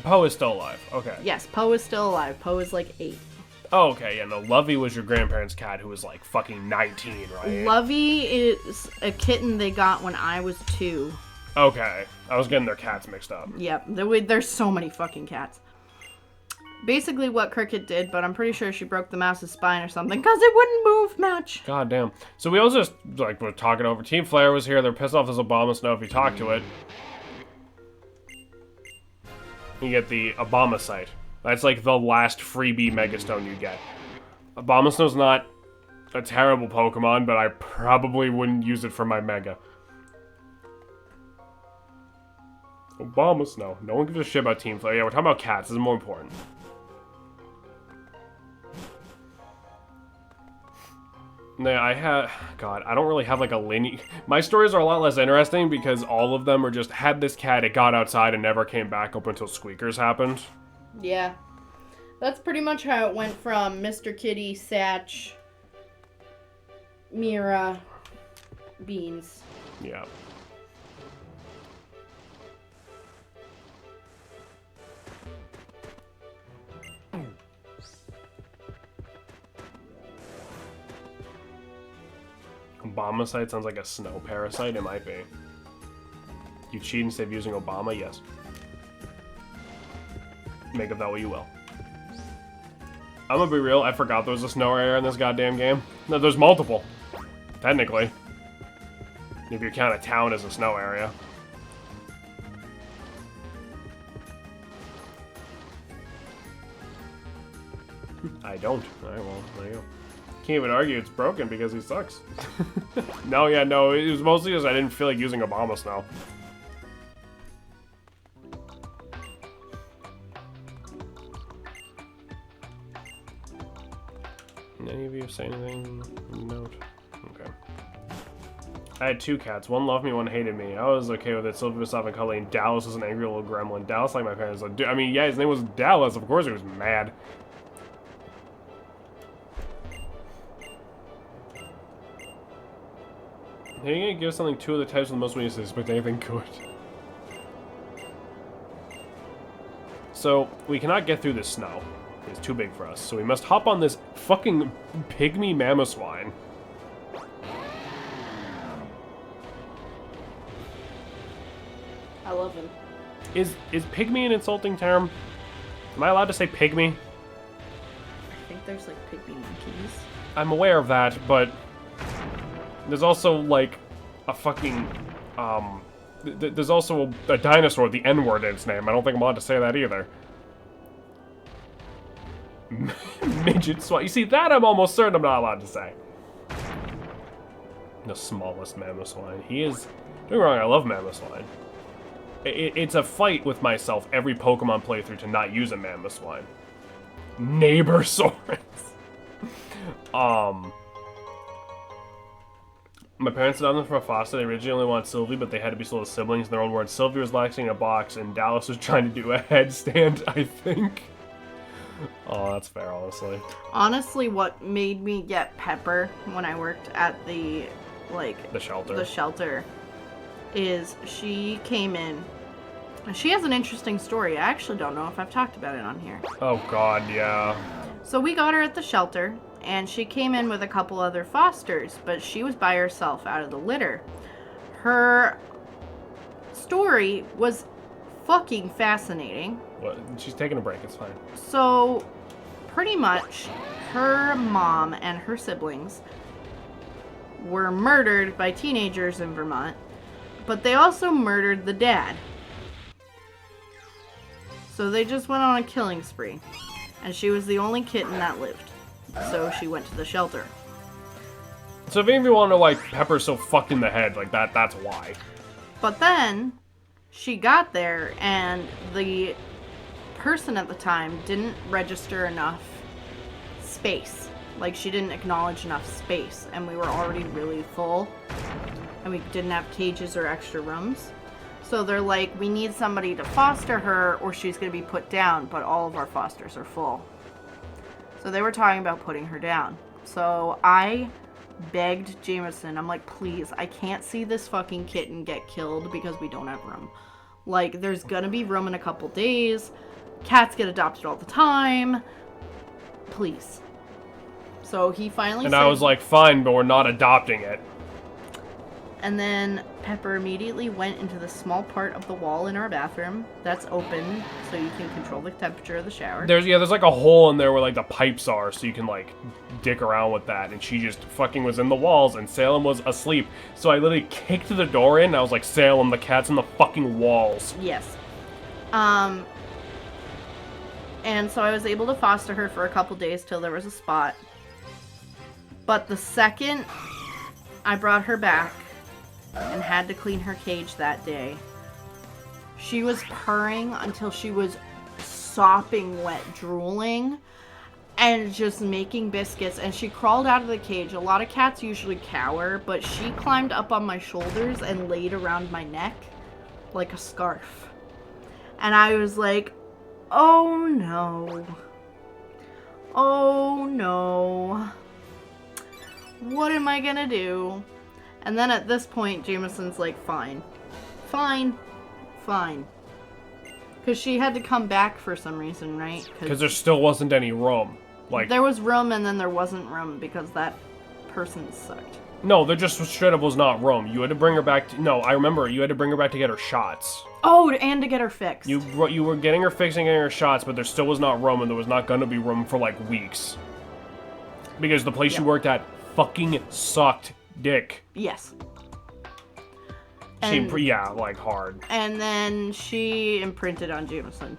Poe is still alive. Okay. Yes, Poe is still alive. Poe is like 8. Oh, okay. Yeah, no, Lovey was your grandparents' cat who was like fucking 19, right? Lovey is a kitten they got when I was 2. Okay. I was getting their cats mixed up. Yep. There's so many fucking cats. Basically what Cricket did, but I'm pretty sure she broke the mouse's spine or something, because it wouldn't move much. God damn. So we also just, like, we're talking over. Team Flare was here. They're pissed off this Obama Snow if you talk to it. You get the Obama site. That's like the last freebie Megastone you get. Obama Snow's not a terrible Pokemon, but I probably wouldn't use it for my Mega. Obama Snow. No one gives a shit about Team Flare. Yeah, we're talking about cats. This is more important. No, God, I don't really have like a lineage. My stories are a lot less interesting because all of them are just, had this cat, it got outside and never came back up until Squeakers happened. Yeah. That's pretty much how it went from Mr. Kitty, Satch, Mira, Beans. Yeah. Obamacide sounds like a snow parasite. It might be. You cheat instead of using Obama? Yes. Make of that what you will. I'm gonna be real, I forgot there was a snow area in this goddamn game. No, there's multiple. Technically. If you count a town as a snow area. I don't. Alright, well, there you go. Can't even argue it's broken because he sucks. No, yeah, no, it was mostly because I didn't feel like using Obama Snow. Any of you say anything? Note. Okay. I had 2 cats. One loved me, one hated me. I was okay with it. Sylvia was soft and cuddly, and Dallas was an angry little gremlin. Dallas, like my parents, like, I mean, yeah, his name was Dallas. Of course he was mad. Are you gonna give something 2 of the types of the most weaknesses, expect anything good? So, we cannot get through this snow. It's too big for us. So we must hop on this fucking pygmy Mamoswine. I love him. Is pygmy an insulting term? Am I allowed to say pygmy? I think there's like pygmy monkeys. I'm aware of that, but there's also like a fucking there's also a dinosaur, the N-word in its name. I don't think I'm allowed to say that either. Midget swine. You see, that I'm almost certain I'm not allowed to say. The smallest Mamoswine. He is... Don't get me wrong, I love Mamoswine. It's a fight with myself every Pokemon playthrough to not use a Mamoswine. Neighborsaurus. My parents adopted them from a foster. They originally only wanted Sylvie, but they had to be sold as siblings. In their own words, Sylvie was laxing in a box, and Dallas was trying to do a headstand, I think. Oh, that's fair, honestly. Honestly, what made me get Pepper when I worked at the shelter is she came in. She has an interesting story. I actually don't know if I've talked about it on here. Oh god, yeah. So we got her at the shelter, and she came in with a couple other fosters, but she was by herself out of the litter. Her story was fucking fascinating. What? She's taking a break, it's fine. So, pretty much, her mom and her siblings were murdered by teenagers in Vermont, but they also murdered the dad. So they just went on a killing spree, and she was the only kitten that lived. So she went to the shelter. So if any of you want to know why Pepper's so fucked in the head, like that's why. But then she got there and the person at the time didn't register enough space. Like, she didn't acknowledge enough space, and we were already really full, and we didn't have cages or extra rooms. So they're like, we need somebody to foster her or she's going to be put down, but all of our fosters are full. So they were talking about putting her down. So I begged Jameson, I'm like, please, I can't see this fucking kitten get killed because we don't have room. Like, there's gonna be room in a couple days. Cats get adopted all the time. Please. So he finally And said, I was like, fine, but we're not adopting it. And then Pepper immediately went into the small part of the wall in our bathroom that's open so you can control the temperature of the shower. There's like a hole in there where like the pipes are, so you can like dick around with that. And she just fucking was in the walls, and Salem was asleep. So I literally kicked the door in, and I was like, Salem, the cat's in the fucking walls. Yes. And so I was able to foster her for a couple days till there was a spot. But the second I brought her back and had to clean her cage that day, she was purring until she was sopping wet, drooling, and just making biscuits. And she crawled out of the cage. A lot of cats usually cower, but she climbed up on my shoulders and laid around my neck like a scarf. And I was like, oh no. Oh no. What am I gonna do? And then at this point, Jameson's like, fine. Fine. Fine. Because she had to come back for some reason, right? Because there still wasn't any room. Like, there was room and then there wasn't room because that person sucked. no, there just straight up was not room. You had to bring her back to... No, I remember. You had to bring her back to get her shots. Oh, and to get her fixed. You were getting her fixed and getting her shots, but there still was not room, and there was not going to be room for, like, weeks. Because the place you worked at fucking sucked dick. Yes. Yeah, like, hard. And then she imprinted on Jameson.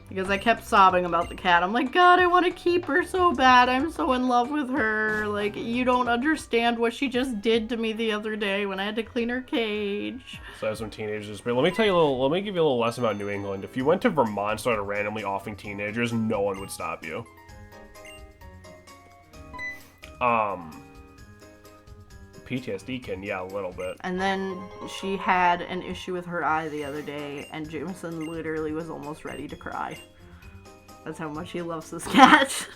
Because I kept sobbing about the cat. I'm like, God, I want to keep her so bad. I'm so in love with her. Like, you don't understand what she just did to me the other day when I had to clean her cage. So I have some teenagers. But let me give you a little lesson about New England. If you went to Vermont and started randomly offing teenagers, no one would stop you. PTSD can, yeah, a little bit. And then she had an issue with her eye the other day, and Jameson literally was almost ready to cry. That's how much he loves this cat.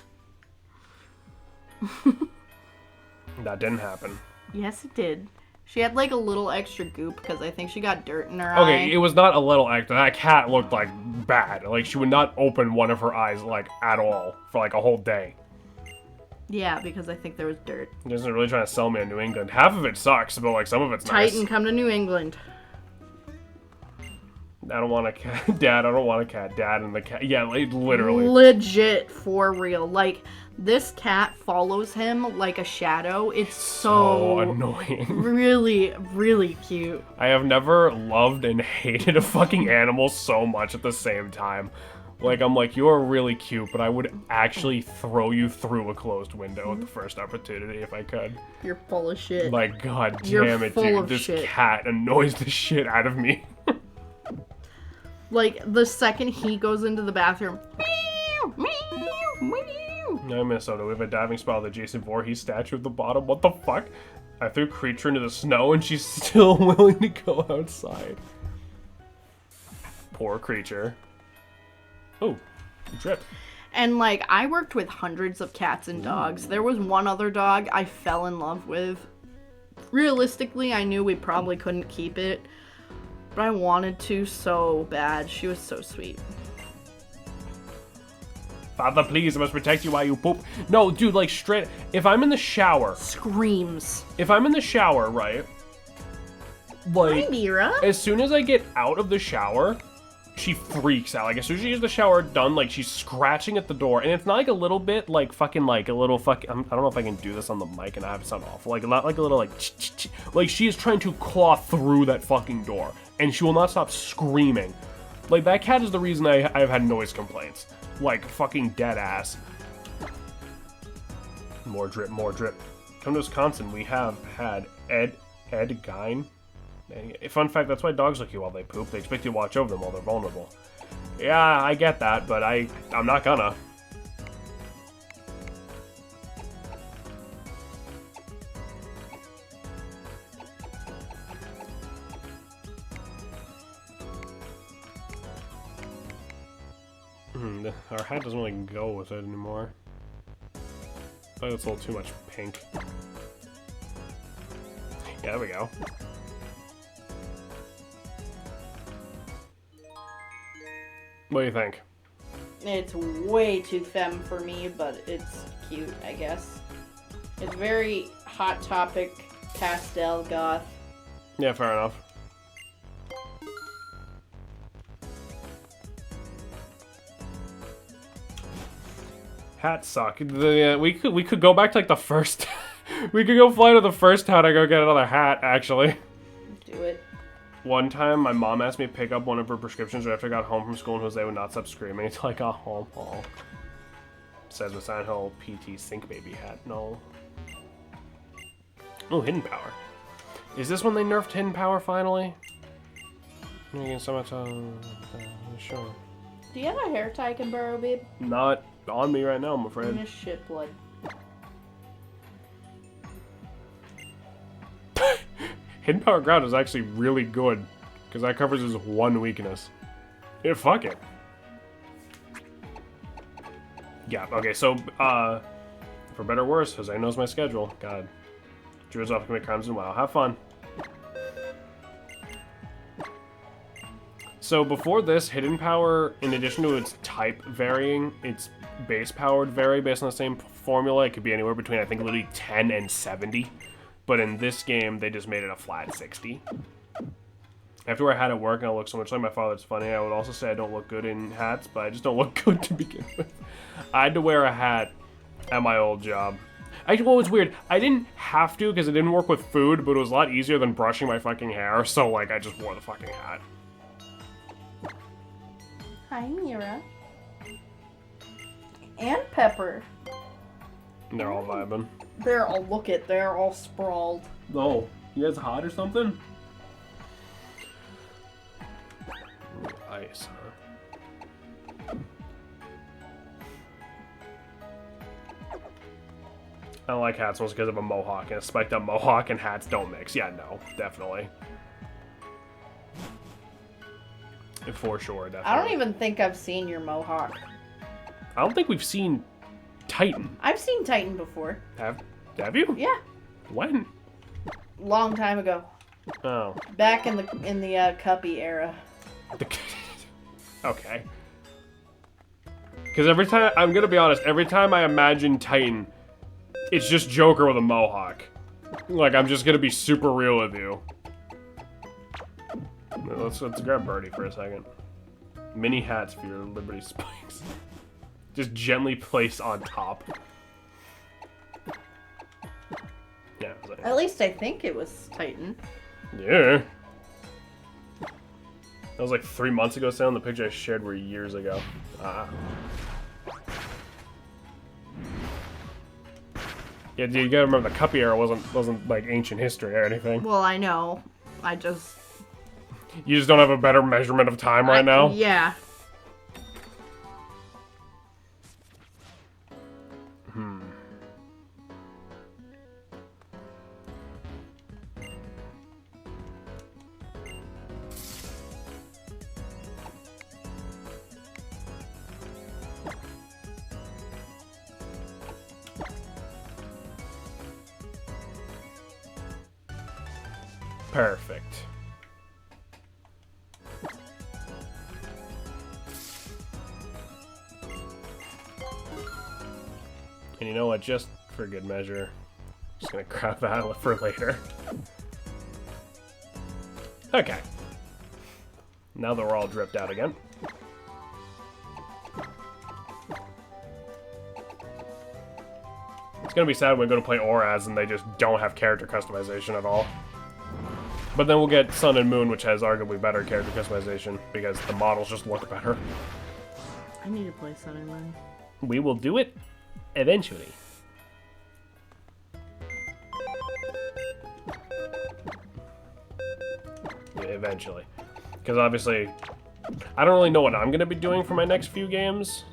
That didn't happen. Yes, it did. She had like a little extra goop because I think she got dirt in her eye. Okay, it was not a little extra. That cat looked like bad. Like, she would not open one of her eyes, like, at all for like a whole day. Yeah, because I think there was dirt. He isn't really trying to sell me in New England. Half of it sucks, but like some of it's nice. Titan, come to New England. I don't want a cat. Dad, I don't want a cat. Dad and the cat. Yeah, like, literally. Legit, for real. Like, this cat follows him like a shadow. It's so annoying. Really, really cute. I have never loved and hated a fucking animal so much at the same time. Like, I'm like, you're really cute, but I would actually throw you through a closed window at the first opportunity if I could. You're full of shit. Like, god You're damn it, full dude. of This shit. cat annoys the shit out of me. Like, the second he goes into the bathroom, meow, meow, meow. No, Minnesota, we have a diving spot with a Jason Voorhees statue at the bottom. What the fuck? I threw Creature into the snow and she's still willing to go outside. Poor Creature. Oh, drip. And, like, I worked with hundreds of cats and dogs. There was one other dog I fell in love with. Realistically, I knew we probably couldn't keep it, but I wanted to so bad. She was so sweet. Father, please, I must protect you while you poop. No, dude, like, straight... If I'm in the shower... Screams. If I'm in the shower, right? Like, Hi, Mira. as soon as I get out of the shower... She freaks out. Like, as soon as she gets the shower done, like, she's scratching at the door. And it's not like a little bit, like, fucking, like, a little fucking... I don't know if I can do this on the mic and I have it sound awful. Like, not like a little, like... Like, she is trying to claw through that fucking door. And she will not stop screaming. Like, that cat is the reason I've had noise complaints. Like, fucking dead ass. More drip, more drip. Come to Wisconsin, we have had Ed Gein. Fun fact, that's why dogs look at you while they poop. They expect you to watch over them while they're vulnerable. Yeah, I get that, but I'm not gonna. Our hat doesn't really go with it anymore. I think it's a little too much pink. Yeah, there we go. What do you think? It's way too femme for me, but it's cute, I guess. It's very Hot Topic, pastel, goth. Yeah, fair enough. Hats suck. We could go back to like the first. We could go fly to the first town and go get another hat. Actually. Do it. One time, my mom asked me to pick up one of her prescriptions right after I got home from school, and Jose would not stop screaming until I got home. Oh. Says with Silent Hill PT Sync Baby hat. No. Oh, Hidden Power. Is this when they nerfed Hidden Power finally? So much. Sure. Do you have a hair tie I can borrow, babe? Not on me right now, I'm afraid. I'm gonna shit blood. Hidden Power Ground is actually really good, because that covers his one weakness. Yeah, fuck it. Yeah, okay, so, for better or worse, Jose knows my schedule. God. Druids often commit crimes in WoW. Have fun. So before this, Hidden Power, in addition to its type varying, its base power would vary based on the same formula. It could be anywhere between, I think, literally 10 and 70. But in this game, they just made it a flat 60. After I had it work and I look so much like my father, it's funny. I would also say I don't look good in hats, but I just don't look good to begin with. I had to wear a hat at my old job. Actually, well, it's weird. I didn't have to because it didn't work with food, but it was a lot easier than brushing my fucking hair. So, like, I just wore the fucking hat. Hi, Mira. And Pepper. They're all vibing. They're all sprawled. Oh, you guys hot or something? Ice, huh? I don't like hats mostly because of a mohawk, and I suspect that mohawk and hats don't mix. Yeah, no, definitely. For sure, definitely. I don't even think I've seen your mohawk. I don't think we've seen Titan. I've seen Titan before. Have you? Yeah. When? Long time ago. Oh. Back in the Cuppy era. Okay. Because every time, I'm gonna be honest, every time I imagine Titan, it's just Joker with a mohawk. Like, I'm just gonna be super real with you. Let's grab Birdie for a second. Mini hats for your Liberty Spikes. Just gently placed on top. Yeah. At least I think it was Titan. Yeah. That was like 3 months ago, Sam. The picture I shared were years ago. Ah. Yeah, dude, you gotta remember the Cuppy era wasn't like ancient history or anything. Well, I know. You just don't have a better measurement of time right now? Yeah. Perfect. And you know what? Just for good measure, I'm just gonna grab that for later. Okay. Now that we're all dripped out again. It's gonna be sad when we go to play Oraz and they just don't have character customization at all. But then we'll get Sun and Moon, which has arguably better character customization, because the models just look better. I need to play Sun and Moon. We will do it eventually. eventually. Because obviously, I don't really know what I'm going to be doing for my next few games.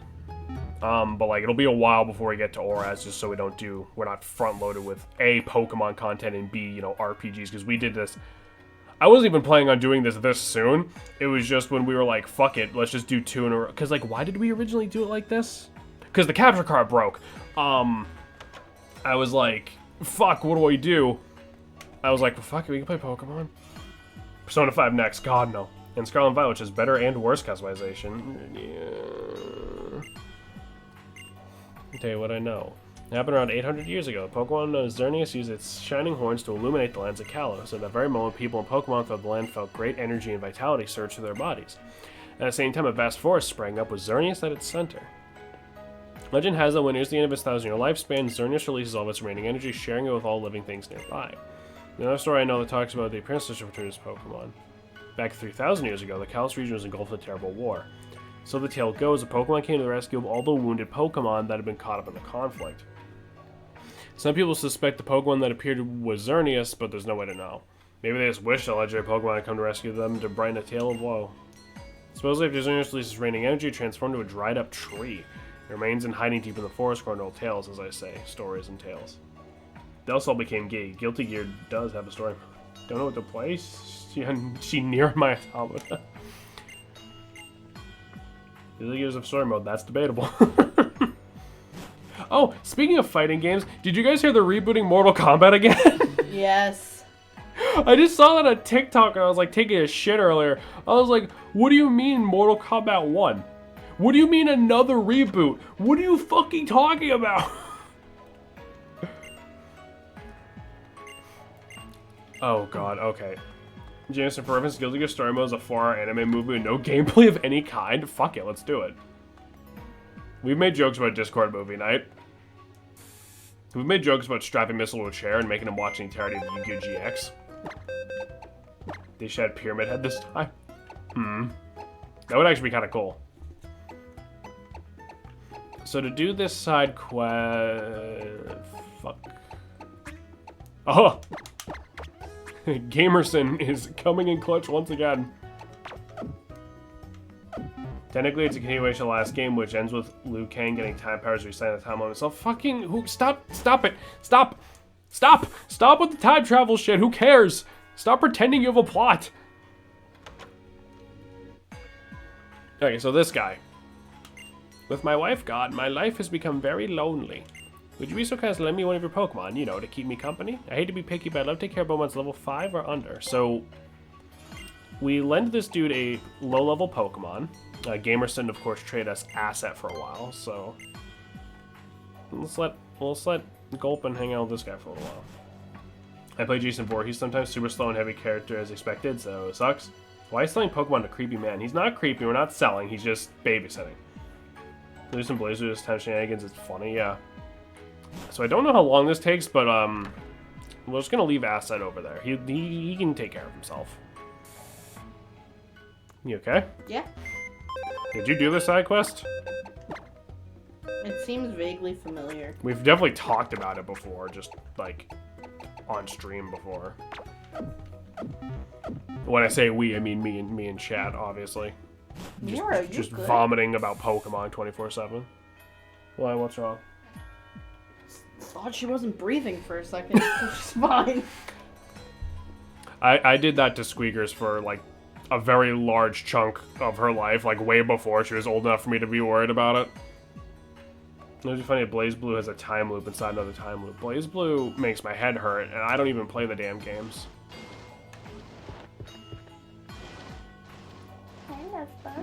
But like, it'll be a while before we get to ORAS, just so we're not front-loaded with A, Pokemon content, and B, you know, RPGs, because we did this. I wasn't even planning on doing this soon. It was just when we were like, fuck it, let's just do 2 in a row. Because, like, why did we originally do it like this? Because the capture card broke. I was like, fuck, what do I do? I was like, well, fuck it, we can play Pokemon. Persona 5 next, God, no. And Scarlet and Violet, which is better and worse customization. Yeah. I'll tell you what I know. It happened around 800 years ago. Pokemon Xerneas used its shining horns to illuminate the lands of Kalos. At that very moment, people in Pokemon throughout the land felt great energy and vitality surge through their bodies. At the same time, a vast forest sprang up with Xerneas at its center. Legend has that when nears the end of its 1,000-year lifespan, Xerneas releases all of its remaining energy, sharing it with all living things nearby. Another story I know that talks about the appearance of Returner's Pokemon. Back 3,000 years ago, the Kalos region was engulfed in a terrible war. So the tale goes, a Pokemon came to the rescue of all the wounded Pokemon that had been caught up in the conflict. Some people suspect the Pokemon that appeared was Xerneas, but there's no way to know. Maybe they just wish a legendary Pokemon had come to rescue them to brighten a tale of woe. Supposedly, after Xerneas releases raining energy, it transformed to a dried-up tree. It remains in hiding deep in the forest, according to old tales, as I say. Stories and tales. They also became gay. Guilty Gear does have a story. Don't know what to play? She near my automata. Guilty Gears of story mode, that's debatable. Oh, speaking of fighting games, did you guys hear they're rebooting Mortal Kombat again? Yes. I just saw that on TikTok and I was like taking a shit earlier. I was like, what do you mean Mortal Kombat 1? What do you mean another reboot? What are you fucking talking about? Oh god, okay. Jameson, for reference, Guilty Gear Story Mode is a 4-hour anime movie with no gameplay of any kind. Fuck it, let's do it. We've made jokes about Discord movie night. We've made jokes about strapping Missile to a chair and making him watch the entirety of Yu-Gi-Oh! GX. They should have Pyramid Head this time. That would actually be kind of cool. So to do this side quest... Fuck. Oh! Gamerson is coming in clutch once again. Technically, it's a continuation of the last game, which ends with Liu Kang getting time powers resetting the time on himself. Fucking who? Stop it! Stop with the time travel shit. Who cares? Stop pretending you have a plot. Okay, so this guy. With my wife gone, my life has become very lonely. Would you be so kind as to lend me one of your Pokemon, you know, to keep me company? I hate to be picky, but I'd love to take care of Pokemon's level 5 or under. So, we lend this dude a low-level Pokemon. Gamerson, of course, traded us Asset for a while, so... Let's let Gulpin hang out with this guy for a little while. I play Jason Voorhees, sometimes super slow and heavy character as expected, so it sucks. Why is selling Pokemon to creepy man? He's not creepy, we're not selling, he's just babysitting. There's some Blazers, time shenanigans, it's funny, yeah. So I don't know how long this takes, but we're just gonna leave Asset over there. He can take care of himself. You okay? Yeah. Did you do the side quest? It seems vaguely familiar. We've definitely talked about it before, just like on stream before. When I say we, I mean me and Chad, obviously. Just vomiting about Pokemon 24/7. Why? What's wrong? Thought she wasn't breathing for a second. She's fine. I did that to Squeakers for like a very large chunk of her life, like way before she was old enough for me to be worried about it. It was funny, BlazBlue has a time loop inside another time loop. BlazBlue makes my head hurt, and I don't even play the damn games.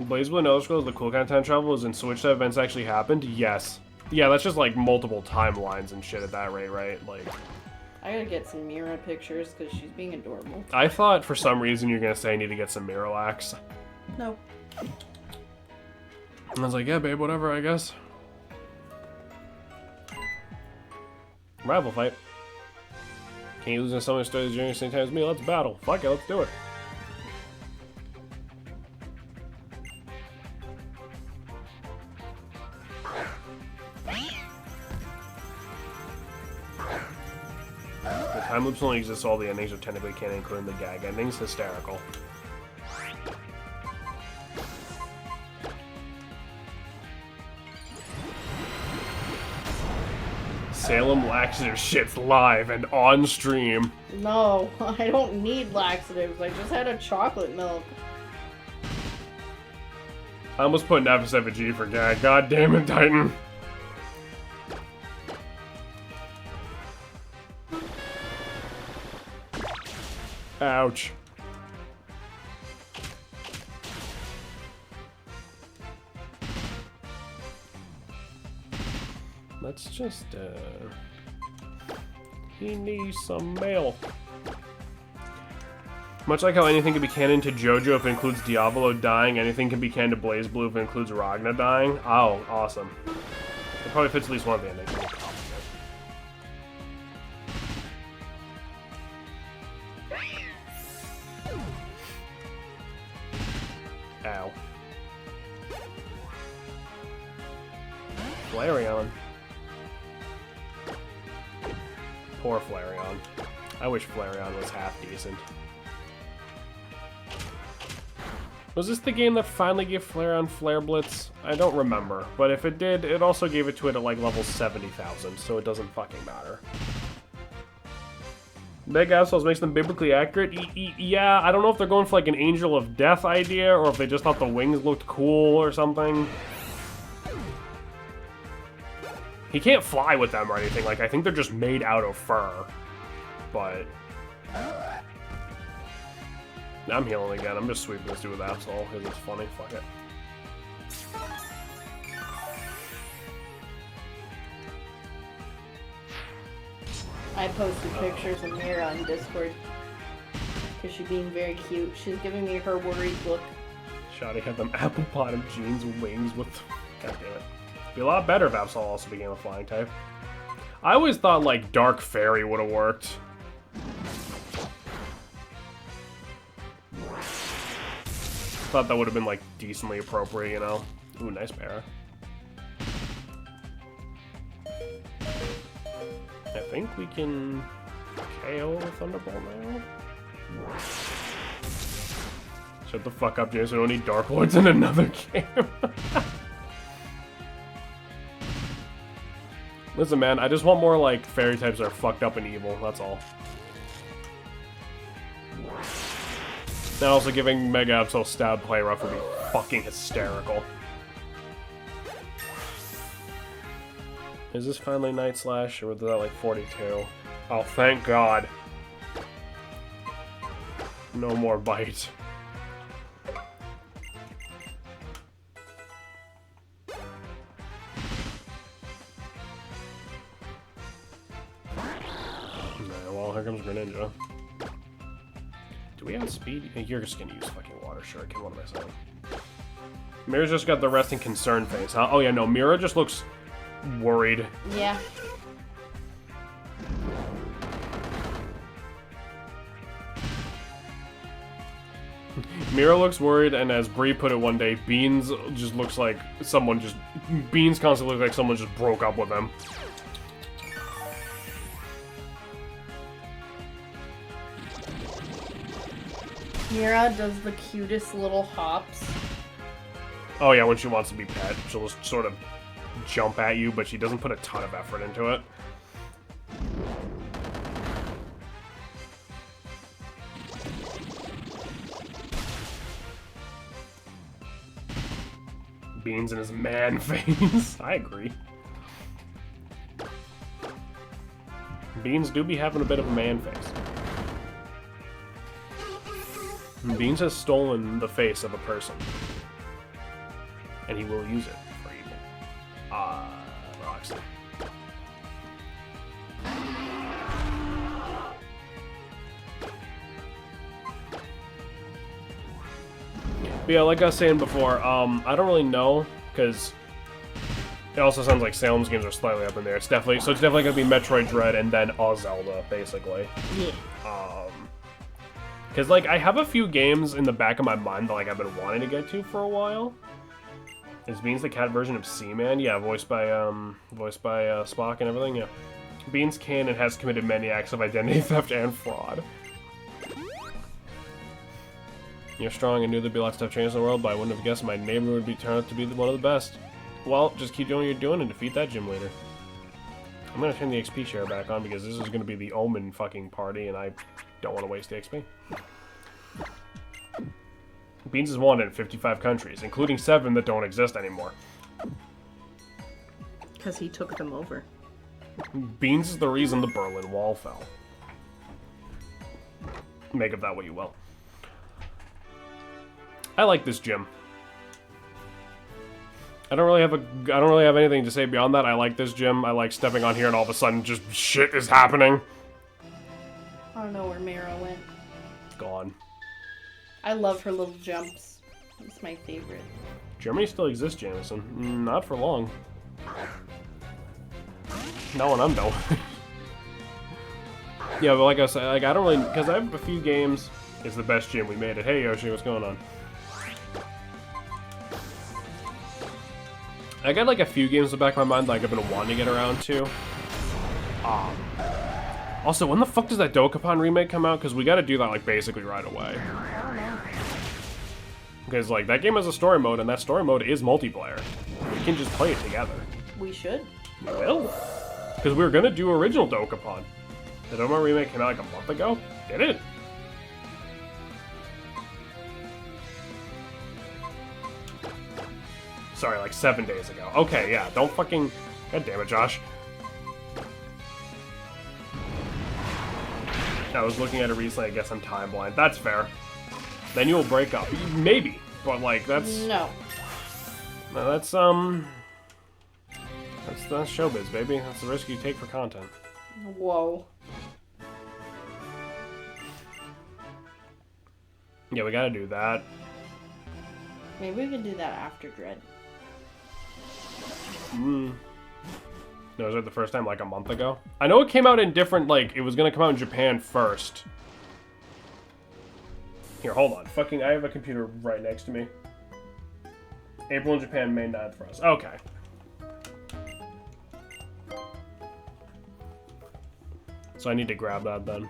BlazBlue Elder Scrolls, the cool kind of time travel is in Switch that events actually happened? Yes. Yeah, that's just like multiple timelines and shit at that rate, right? Like, I gotta get some Mira pictures because she's being adorable. I thought for some reason you're gonna say I need to get some Miralax. No. And I was like, yeah, babe, whatever, I guess. Rival fight. Can you lose in someone's story during the same time as me? Let's battle. Fuck it, let's do it. The time loops only exist so all the endings are technically canon, including the gag endings. Hysterical. Salem laxative shits live and on stream. No, I don't need laxatives. I just had a chocolate milk. I almost put an F7G for gag. God damn it, Titan. Ouch. Let's just, he needs some mail. Much like how anything can be canon to JoJo if it includes Diavolo dying, anything can be canon to BlazBlue if it includes Ragna dying. Oh, awesome. It probably fits at least one of the endings. Ow. Flareon. Poor Flareon. I wish Flareon was half decent. Was this the game that finally gave Flareon Flare Blitz? I don't remember, but if it did, it also gave it to it at like level 70,000, so it doesn't fucking matter. Mega Absols makes them biblically accurate? Yeah, I don't know if they're going for like an Angel of Death idea, or if they just thought the wings looked cool or something. He can't fly with them or anything, like I think they're just made out of fur. But... I'm healing again. I'm just sweeping this dude with Absol because it's funny. Fuck it. I posted pictures of Mira on Discord because she's being very cute. She's giving me her worried look. Shoddy had them apple bottom jeans wings with. God damn it. Be a lot better if Absol also became a flying type. I always thought like Dark Fairy would have worked. Thought that would have been like decently appropriate, you know? Ooh, nice para. I think we can KO Thunderbolt now. Shut the fuck up, James. We don't need Dark Lords in another game. Listen, man, I just want more like fairy types that are fucked up and evil. That's all. Now also giving Mega Absol stab play rough would be fucking hysterical. Is this finally Night Slash, or was that like 42? Oh, thank God. No more bite. Nah, well, here comes Greninja. Do we have speed? You're just gonna use fucking Water Shuriken, what am I saying? Mira's just got the resting concern face, huh? Oh yeah, no, Mira just looks worried. Yeah. Mira looks worried, and as Bree put it one day, Beans just looks like someone just... Beans constantly looks like someone just broke up with him. Mira does the cutest little hops. Oh yeah, when she wants to be pet, she'll just sort of jump at you, but she doesn't put a ton of effort into it. Beans in his man face. I agree. Beans do be having a bit of a man face. Beans has stolen the face of a person. And he will use it for evil. Roxy. But yeah, like I was saying before, I don't really know, because it also sounds like Salem's games are slightly up in there. It's definitely gonna be Metroid Dread and then a Zelda, basically. Yeah. Because, like, I have a few games in the back of my mind that, like, I've been wanting to get to for a while. Is Beans the cat version of Seaman? Yeah, voiced by Spock and everything, yeah. Beans can and has committed many acts of identity theft and fraud. You're strong and knew there'd be lots of stuff changed in the world, but I wouldn't have guessed my neighbor would turn out to be one of the best. Well, just keep doing what you're doing and defeat that gym leader. I'm gonna turn the XP share back on because this is gonna be the Omen fucking party, and I don't want to waste the XP. Beans is wanted in 55 countries, including 7 that don't exist anymore. Because he took them over. Beans is the reason the Berlin Wall fell. Make of that what you will. I like this gym. I don't really have anything to say beyond that. I like this gym. I like stepping on here and all of a sudden just shit is happening. I don't know where Mira went. Gone. I love her little jumps. It's my favorite. Germany still exists, Jameson. Not for long. Not when I'm done. Yeah, but like I said, like I don't really, because I have a few games. It's the best gym. We made it. Hey Yoshi, what's going on? I got like a few games in the back of my mind like I've been wanting to get around to. Also, when the fuck does that Dokapon remake come out? Because we got to do that like basically right away. I don't know. Because like that game has a story mode, and that story mode is multiplayer. We can just play it together. We should. We will. Because we were gonna do original Dokapon. The Dokapon remake came out like a month ago. Did it? Sorry, like 7 days ago. Okay, yeah, don't fucking... God damn it, Josh. I was looking at it recently, I guess I'm time blind. That's fair. Then you'll break up. Maybe, but like, that's... No. No, that's showbiz, baby. That's the risk you take for content. Whoa. Yeah, we gotta do that. Maybe we can do that after Dread. No, was it the first time like a month ago? I know it came out in different, like, it was gonna come out in Japan first. Here, hold on. Fucking, I have a computer right next to me. April in Japan, May 9th for us. Okay. So I need to grab that then.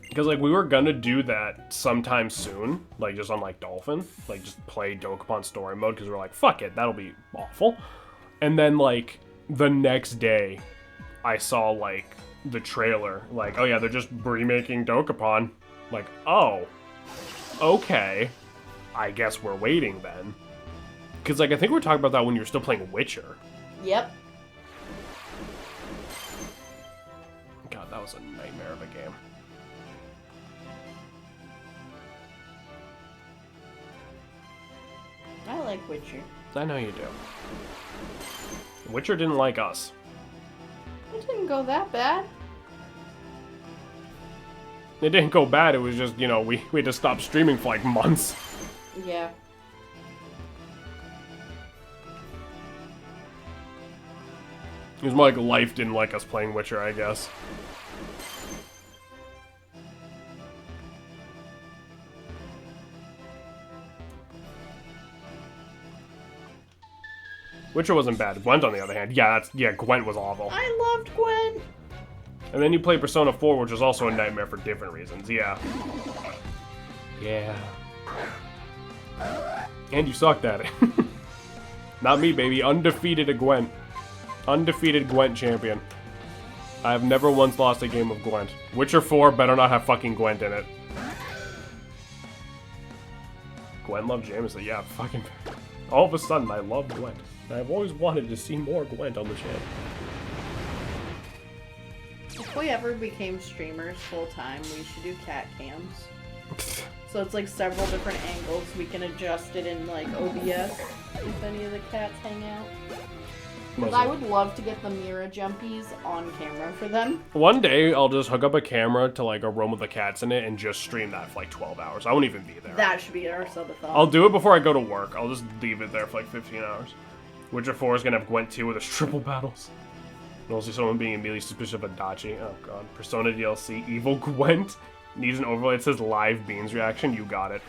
Because, like, we were gonna do that sometime soon, like, just on, like, Dolphin. Like, just play Dokapon story mode, because we're like, fuck it, that'll be awful. And then, like, the next day, I saw, like, the trailer. Like, oh yeah, they're just remaking Dokapon. Like, oh, okay. I guess we're waiting then. Because, like, I think we were talking about that when you were still playing Witcher. Yep. God, that was a nightmare of a game. I like Witcher. I know you do. Witcher didn't like us. It didn't go that bad. It didn't go bad, it was just, you know, we had to stop streaming for like months. Yeah. It was more like life didn't like us playing Witcher, I guess. Witcher wasn't bad. Gwent, on the other hand, yeah, Gwent was awful. I loved Gwen. And then you play Persona 4, which was also a nightmare for different reasons, yeah. Yeah. And you sucked at it. Not me, baby. Undefeated at Gwent. Undefeated Gwent champion. I have never once lost a game of Gwent. Witcher 4 better not have fucking Gwent in it. Gwent loved Jameson. Yeah, fucking... All of a sudden, I love Gwent. I've always wanted to see more Gwent on the channel. If we ever became streamers full time, we should do cat cams. So it's like several different angles. We can adjust it in like OBS if any of the cats hang out. Because I would love to get the Mira jumpies on camera for them. One day, I'll just hook up a camera to like a room with the cats in it and just stream that for like 12 hours. I won't even be there. That should be our subathon. I'll do it before I go to work. I'll just leave it there for like 15 hours. Witcher 4 is gonna have Gwent 2 with its triple battles. And also someone being immediately suspicious of Adachi. Oh god. Persona DLC, Evil Gwent. Needs an overlay. It says live Beans reaction. You got it.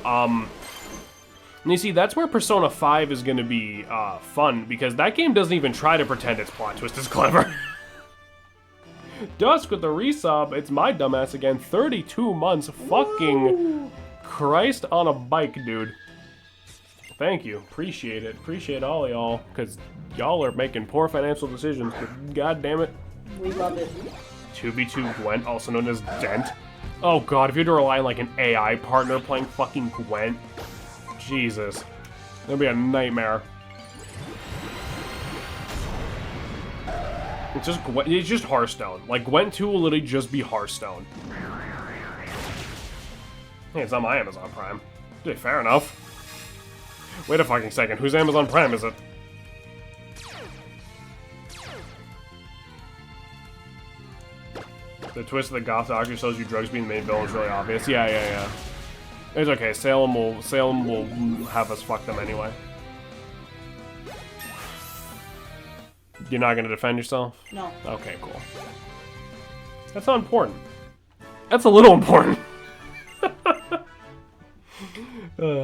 And you see, that's where Persona 5 is gonna be fun, because that game doesn't even try to pretend its plot twist is clever. Dusk with the resub. It's my dumbass again. 32 months. Fucking Christ on a bike, dude. Thank you. Appreciate it. Appreciate all y'all, because y'all are making poor financial decisions, but god damn it. We love it. 2v2 Gwent, also known as Dent. Oh god, if you had to rely on like an AI partner playing fucking Gwent, Jesus. That'd be a nightmare. It's just Gwent, it's just Hearthstone. Like, Gwent 2 will literally just be Hearthstone. Hey, it's not my Amazon Prime. Okay, fair enough. Wait a fucking second, whose Amazon Prime is it? The twist of the goth doctor shows you drugs being the main villain is really obvious. Yeah. It's okay, Salem will have us fuck them anyway. You're not gonna defend yourself? No. Okay, cool. That's not important. That's a little important. Yep.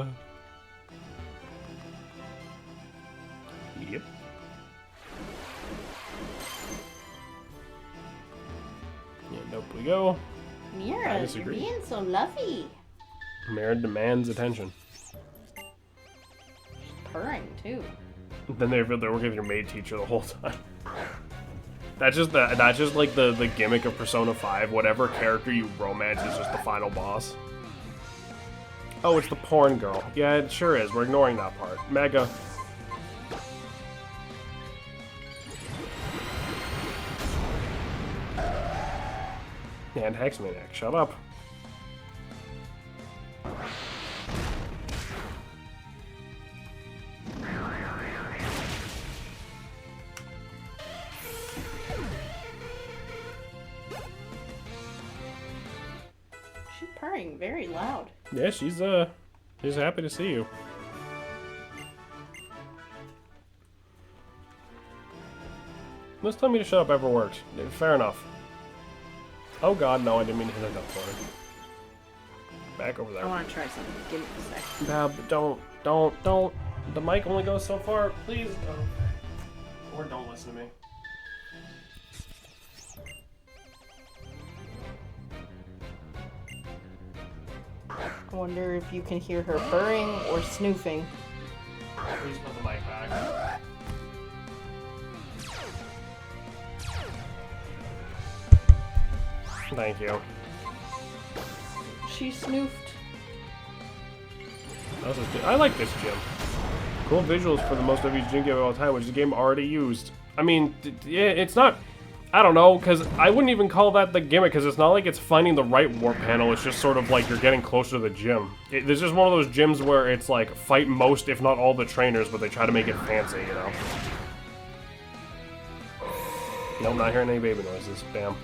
Yeah, nope, we go. Mira, you're being so lovey. Mira demands attention. She's purring, too. Then they're working with your maid teacher the whole time. That's just like the gimmick of Persona 5. Whatever character you romance is just the final boss. Oh, it's the porn girl. Yeah, it sure is. We're ignoring that part. Mega. And Hexmaniac, shut up. She's purring very loud. Yeah, she's happy to see you. This telling me to shut up ever worked. Fair enough. Oh god, no, I didn't mean to hit it up for her. Back over there. I want to try something. Give me a sec. Nah, but don't. The mic only goes so far. Please don't. Or don't listen to me. I wonder if you can hear her purring or snoofing. Please put the mic back. Thank you. She snoofed. I like this gym. Cool visuals for the most of each gym game of all time, which is a game already used. I mean, yeah, it's not... I don't know, because I wouldn't even call that the gimmick, because it's not like it's finding the right warp panel, it's just sort of like you're getting closer to the gym. There's just one of those gyms where it's like, fight most, if not all the trainers, but they try to make it fancy, you know? Nope, not hearing any baby noises. Bam.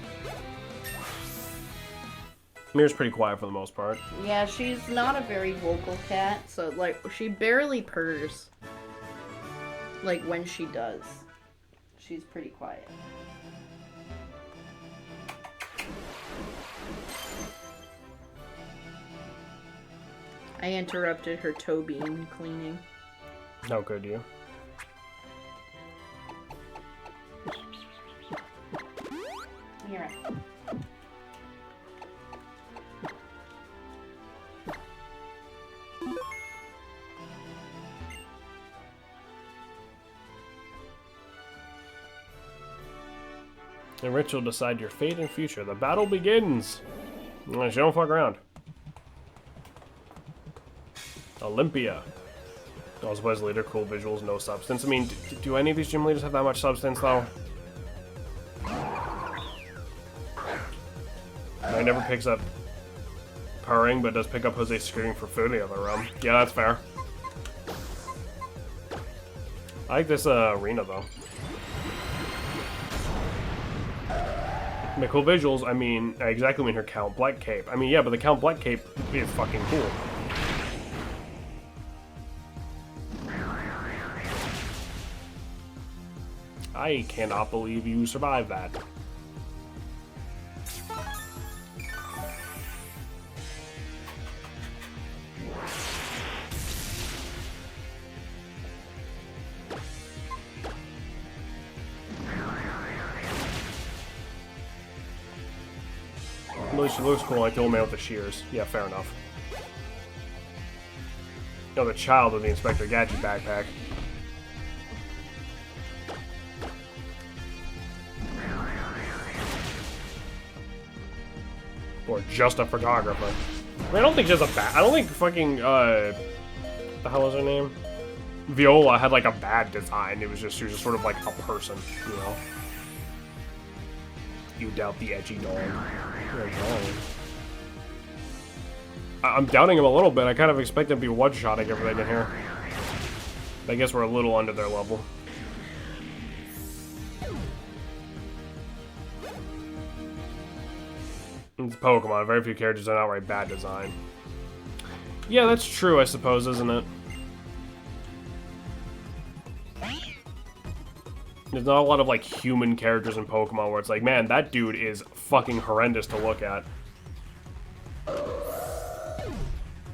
Mira's pretty quiet for the most part. Yeah, she's not a very vocal cat, so, like, she barely purrs. Like, when she does. She's pretty quiet. I interrupted her toe bean cleaning. How could you? Mira. The ritual will decide your fate and future. The battle begins! She don't fuck around. Olympia. All's Boys leader, cool visuals, no substance. I mean, do any of these gym leaders have that much substance, though? I never picks up purring, but does pick up Jose screaming for food in the other room. Yeah, that's fair. I like this arena, though. The cool visuals, I mean, I exactly mean her Count Black Cape. I mean, yeah, but the Count Black Cape is fucking cool. I cannot believe you survived that. She looks cool, like the old man with the shears. Yeah, fair enough. Oh, the child with the Inspector Gadget backpack. Or just a photographer. I mean, I don't think just a bad. I don't think fucking the hell is her name? Viola had like a bad design. It was just, she was just sort of like a person, you know. You doubt the edgy dog. You're a dog. I'm doubting him a little bit. I kind of expect him to be one-shotting everything in here. I guess we're a little under their level. It's Pokemon. Very few characters are outright bad design. Yeah, that's true, I suppose, isn't it? There's not a lot of, like, human characters in Pokemon where it's like, man, that dude is fucking horrendous to look at.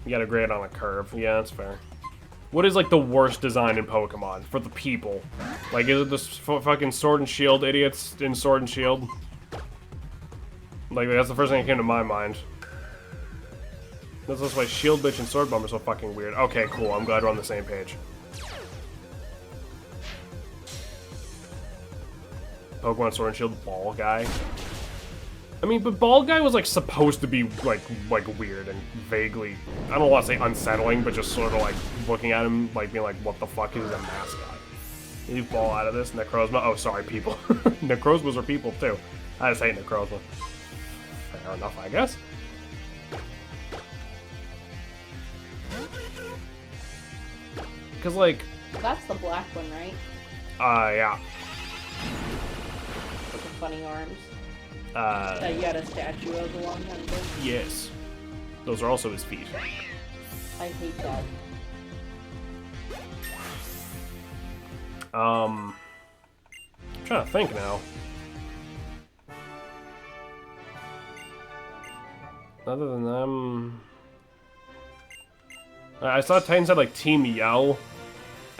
You gotta grade on a curve. Yeah, that's fair. What is, like, the worst design in Pokemon for the people? Like, is it the fucking Sword and Shield idiots in Sword and Shield? Like, that's the first thing that came to my mind. That's why Shield Bitch and Sword Bomb are so fucking weird. Okay, cool. I'm glad we're on the same page. Pokemon Sword and Shield Ball Guy. I mean, but Ball Guy was, like, supposed to be, like weird and vaguely, I don't want to say unsettling, but just sort of, like, looking at him, like, being like, what the fuck is a mascot? Leave Ball out of this. Necrozma. Oh, sorry, people. Necrozmas are people, too. I just hate Necrozma. Fair enough, I guess. Because, like... That's the black one, right? Yeah. With the funny arms. That you had a statue of a long time ago. Yes. Those are also his feet. I hate that. I'm trying to think now. Other than them... I saw Titans had, like, Team Yell.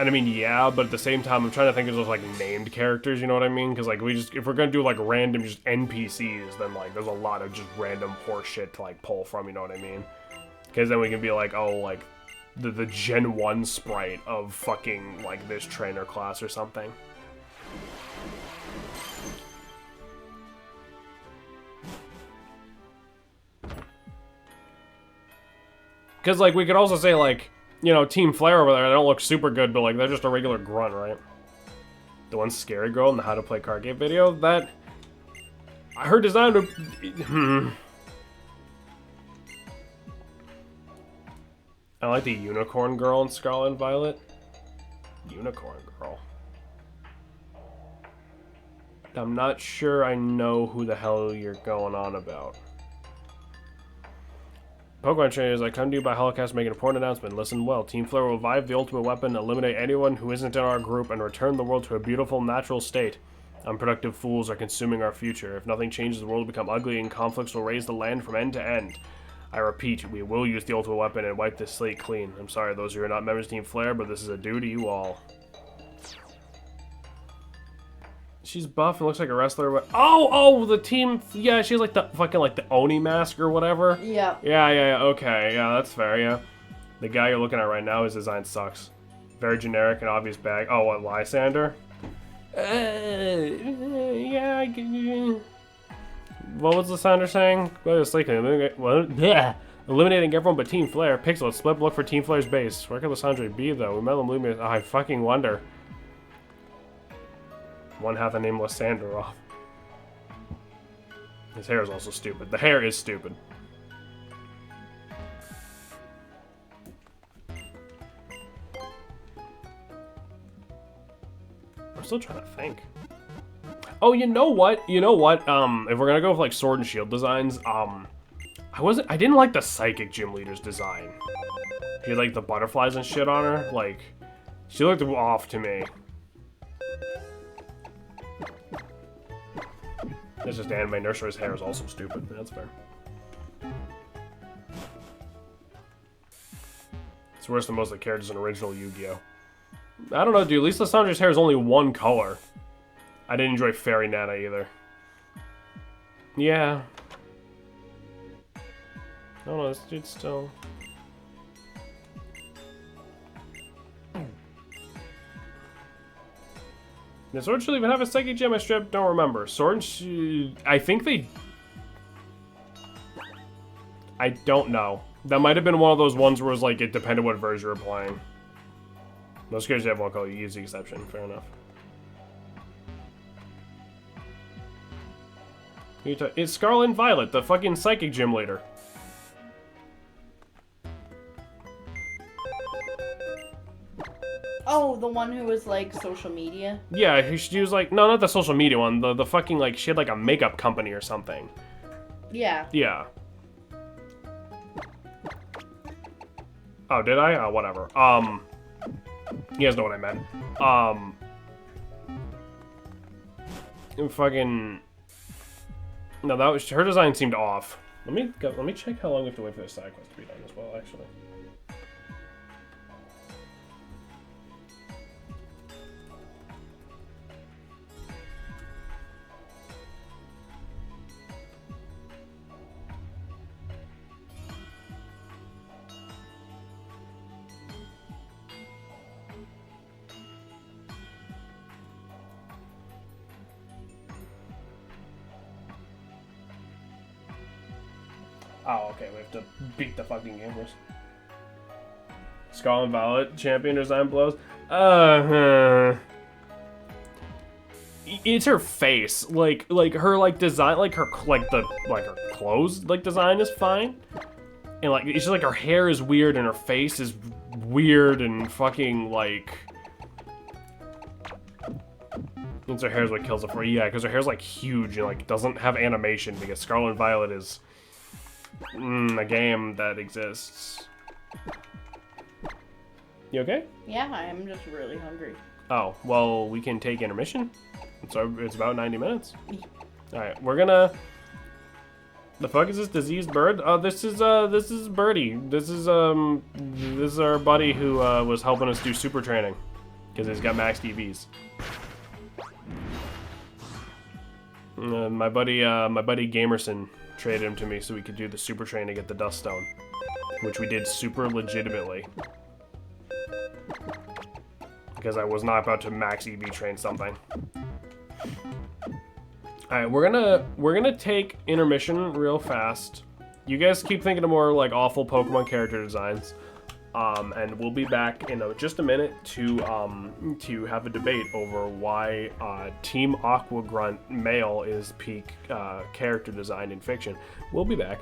And I mean, yeah, but at the same time, I'm trying to think of those, like, named characters, you know what I mean? Because, like, if we're gonna do, like, random just NPCs, then, like, there's a lot of just random horse shit to, like, pull from, you know what I mean? Because then we can be like, oh, like, the Gen 1 sprite of fucking, like, this trainer class or something. Because, like, we could also say, like, you know, Team Flare over there, they don't look super good, but, like, they're just a regular grunt, right? The one Scary Girl in the How to Play Card Game video, that... her design would... I like the Unicorn Girl in Scarlet and Violet. Unicorn Girl. I'm not sure I know who the hell you're going on about. Pokemon trainers, I come to you by Holocast, make an important announcement. Listen well. Team Flare will revive the ultimate weapon, eliminate anyone who isn't in our group, and return the world to a beautiful, natural state. Unproductive fools are consuming our future. If nothing changes, the world will become ugly, and conflicts will raise the land from end to end. I repeat, we will use the ultimate weapon and wipe this slate clean. I'm sorry, those who are not members of Team Flare, but this is a due to you all. She's buff and looks like a wrestler. Oh, the team. Yeah, she's like the fucking like the Oni mask or whatever. Yeah. Yeah. Okay, yeah, that's fair. Yeah, the guy you're looking at right now, his design sucks. Very generic and obvious bag. Oh, what, Lysander? Yeah. What was Lysander saying? What is like eliminating everyone but Team Flare. Pixel, split look for Team Flare's base. Where could Lysandre be though? We met him leave me. I fucking wonder. One half the name Lysander off. His hair is also stupid. The hair is stupid. I'm still trying to think. Oh, you know what? If we're gonna go with like Sword and Shield designs, I didn't like the Psychic Gym Leader's design. He had like the butterflies and shit on her. Like, she looked off to me. It's just anime. Nurser's hair is also stupid. That's fair. It's worse than most of the characters in original Yu-Gi-Oh! I don't know, dude. At least Lysandre's hair is only one color. I didn't enjoy Fairy Nana either. Yeah. I don't know, this dude's still... Did Sword and Shield even have a Psychic Gem I stripped? Don't remember. Sword and Shield... I think they... I don't know. That might have been one of those ones where it was like, it depended what version you were playing. Most characters have one called you use the exception. Fair enough. It's Scarlet and Violet, the fucking Psychic Gym leader. Oh, the one who was like social media? Yeah, she was like, no, not the social media one. The fucking, like, she had like a makeup company or something. Yeah. Yeah. Oh, did I? Oh, whatever. You guys know what I meant. Fucking... No, that was... Her design seemed off. Let me check how long we have to wait for the side quest to be done as well, actually. Oh, okay, we have to beat the fucking gamers. Scarlet and Violet, champion design blows. It's her face, like her like design, like her clothes like design is fine, and like it's just like her hair is weird and her face is weird and fucking like. Since her hair is what kills it for yeah, because her hair's like huge and like doesn't have animation because Scarlet and Violet is. A game that exists. You okay? Yeah, I'm just really hungry. Oh, well, we can take intermission. It's about 90 minutes. Alright, we're gonna... The fuck is this diseased bird? This is Birdie. This is our buddy who, was helping us do super training. Because he's got max EVs. My buddy Gamerson traded him to me so we could do the super train to get the Dust Stone, which we did super legitimately because I was not about to max EV train something. All right, we're gonna take intermission real fast. You guys keep thinking of more like awful Pokemon character designs, and we'll be back in just a minute to have a debate over why Team Aqua Grunt male is peak character design in fiction. We'll be back.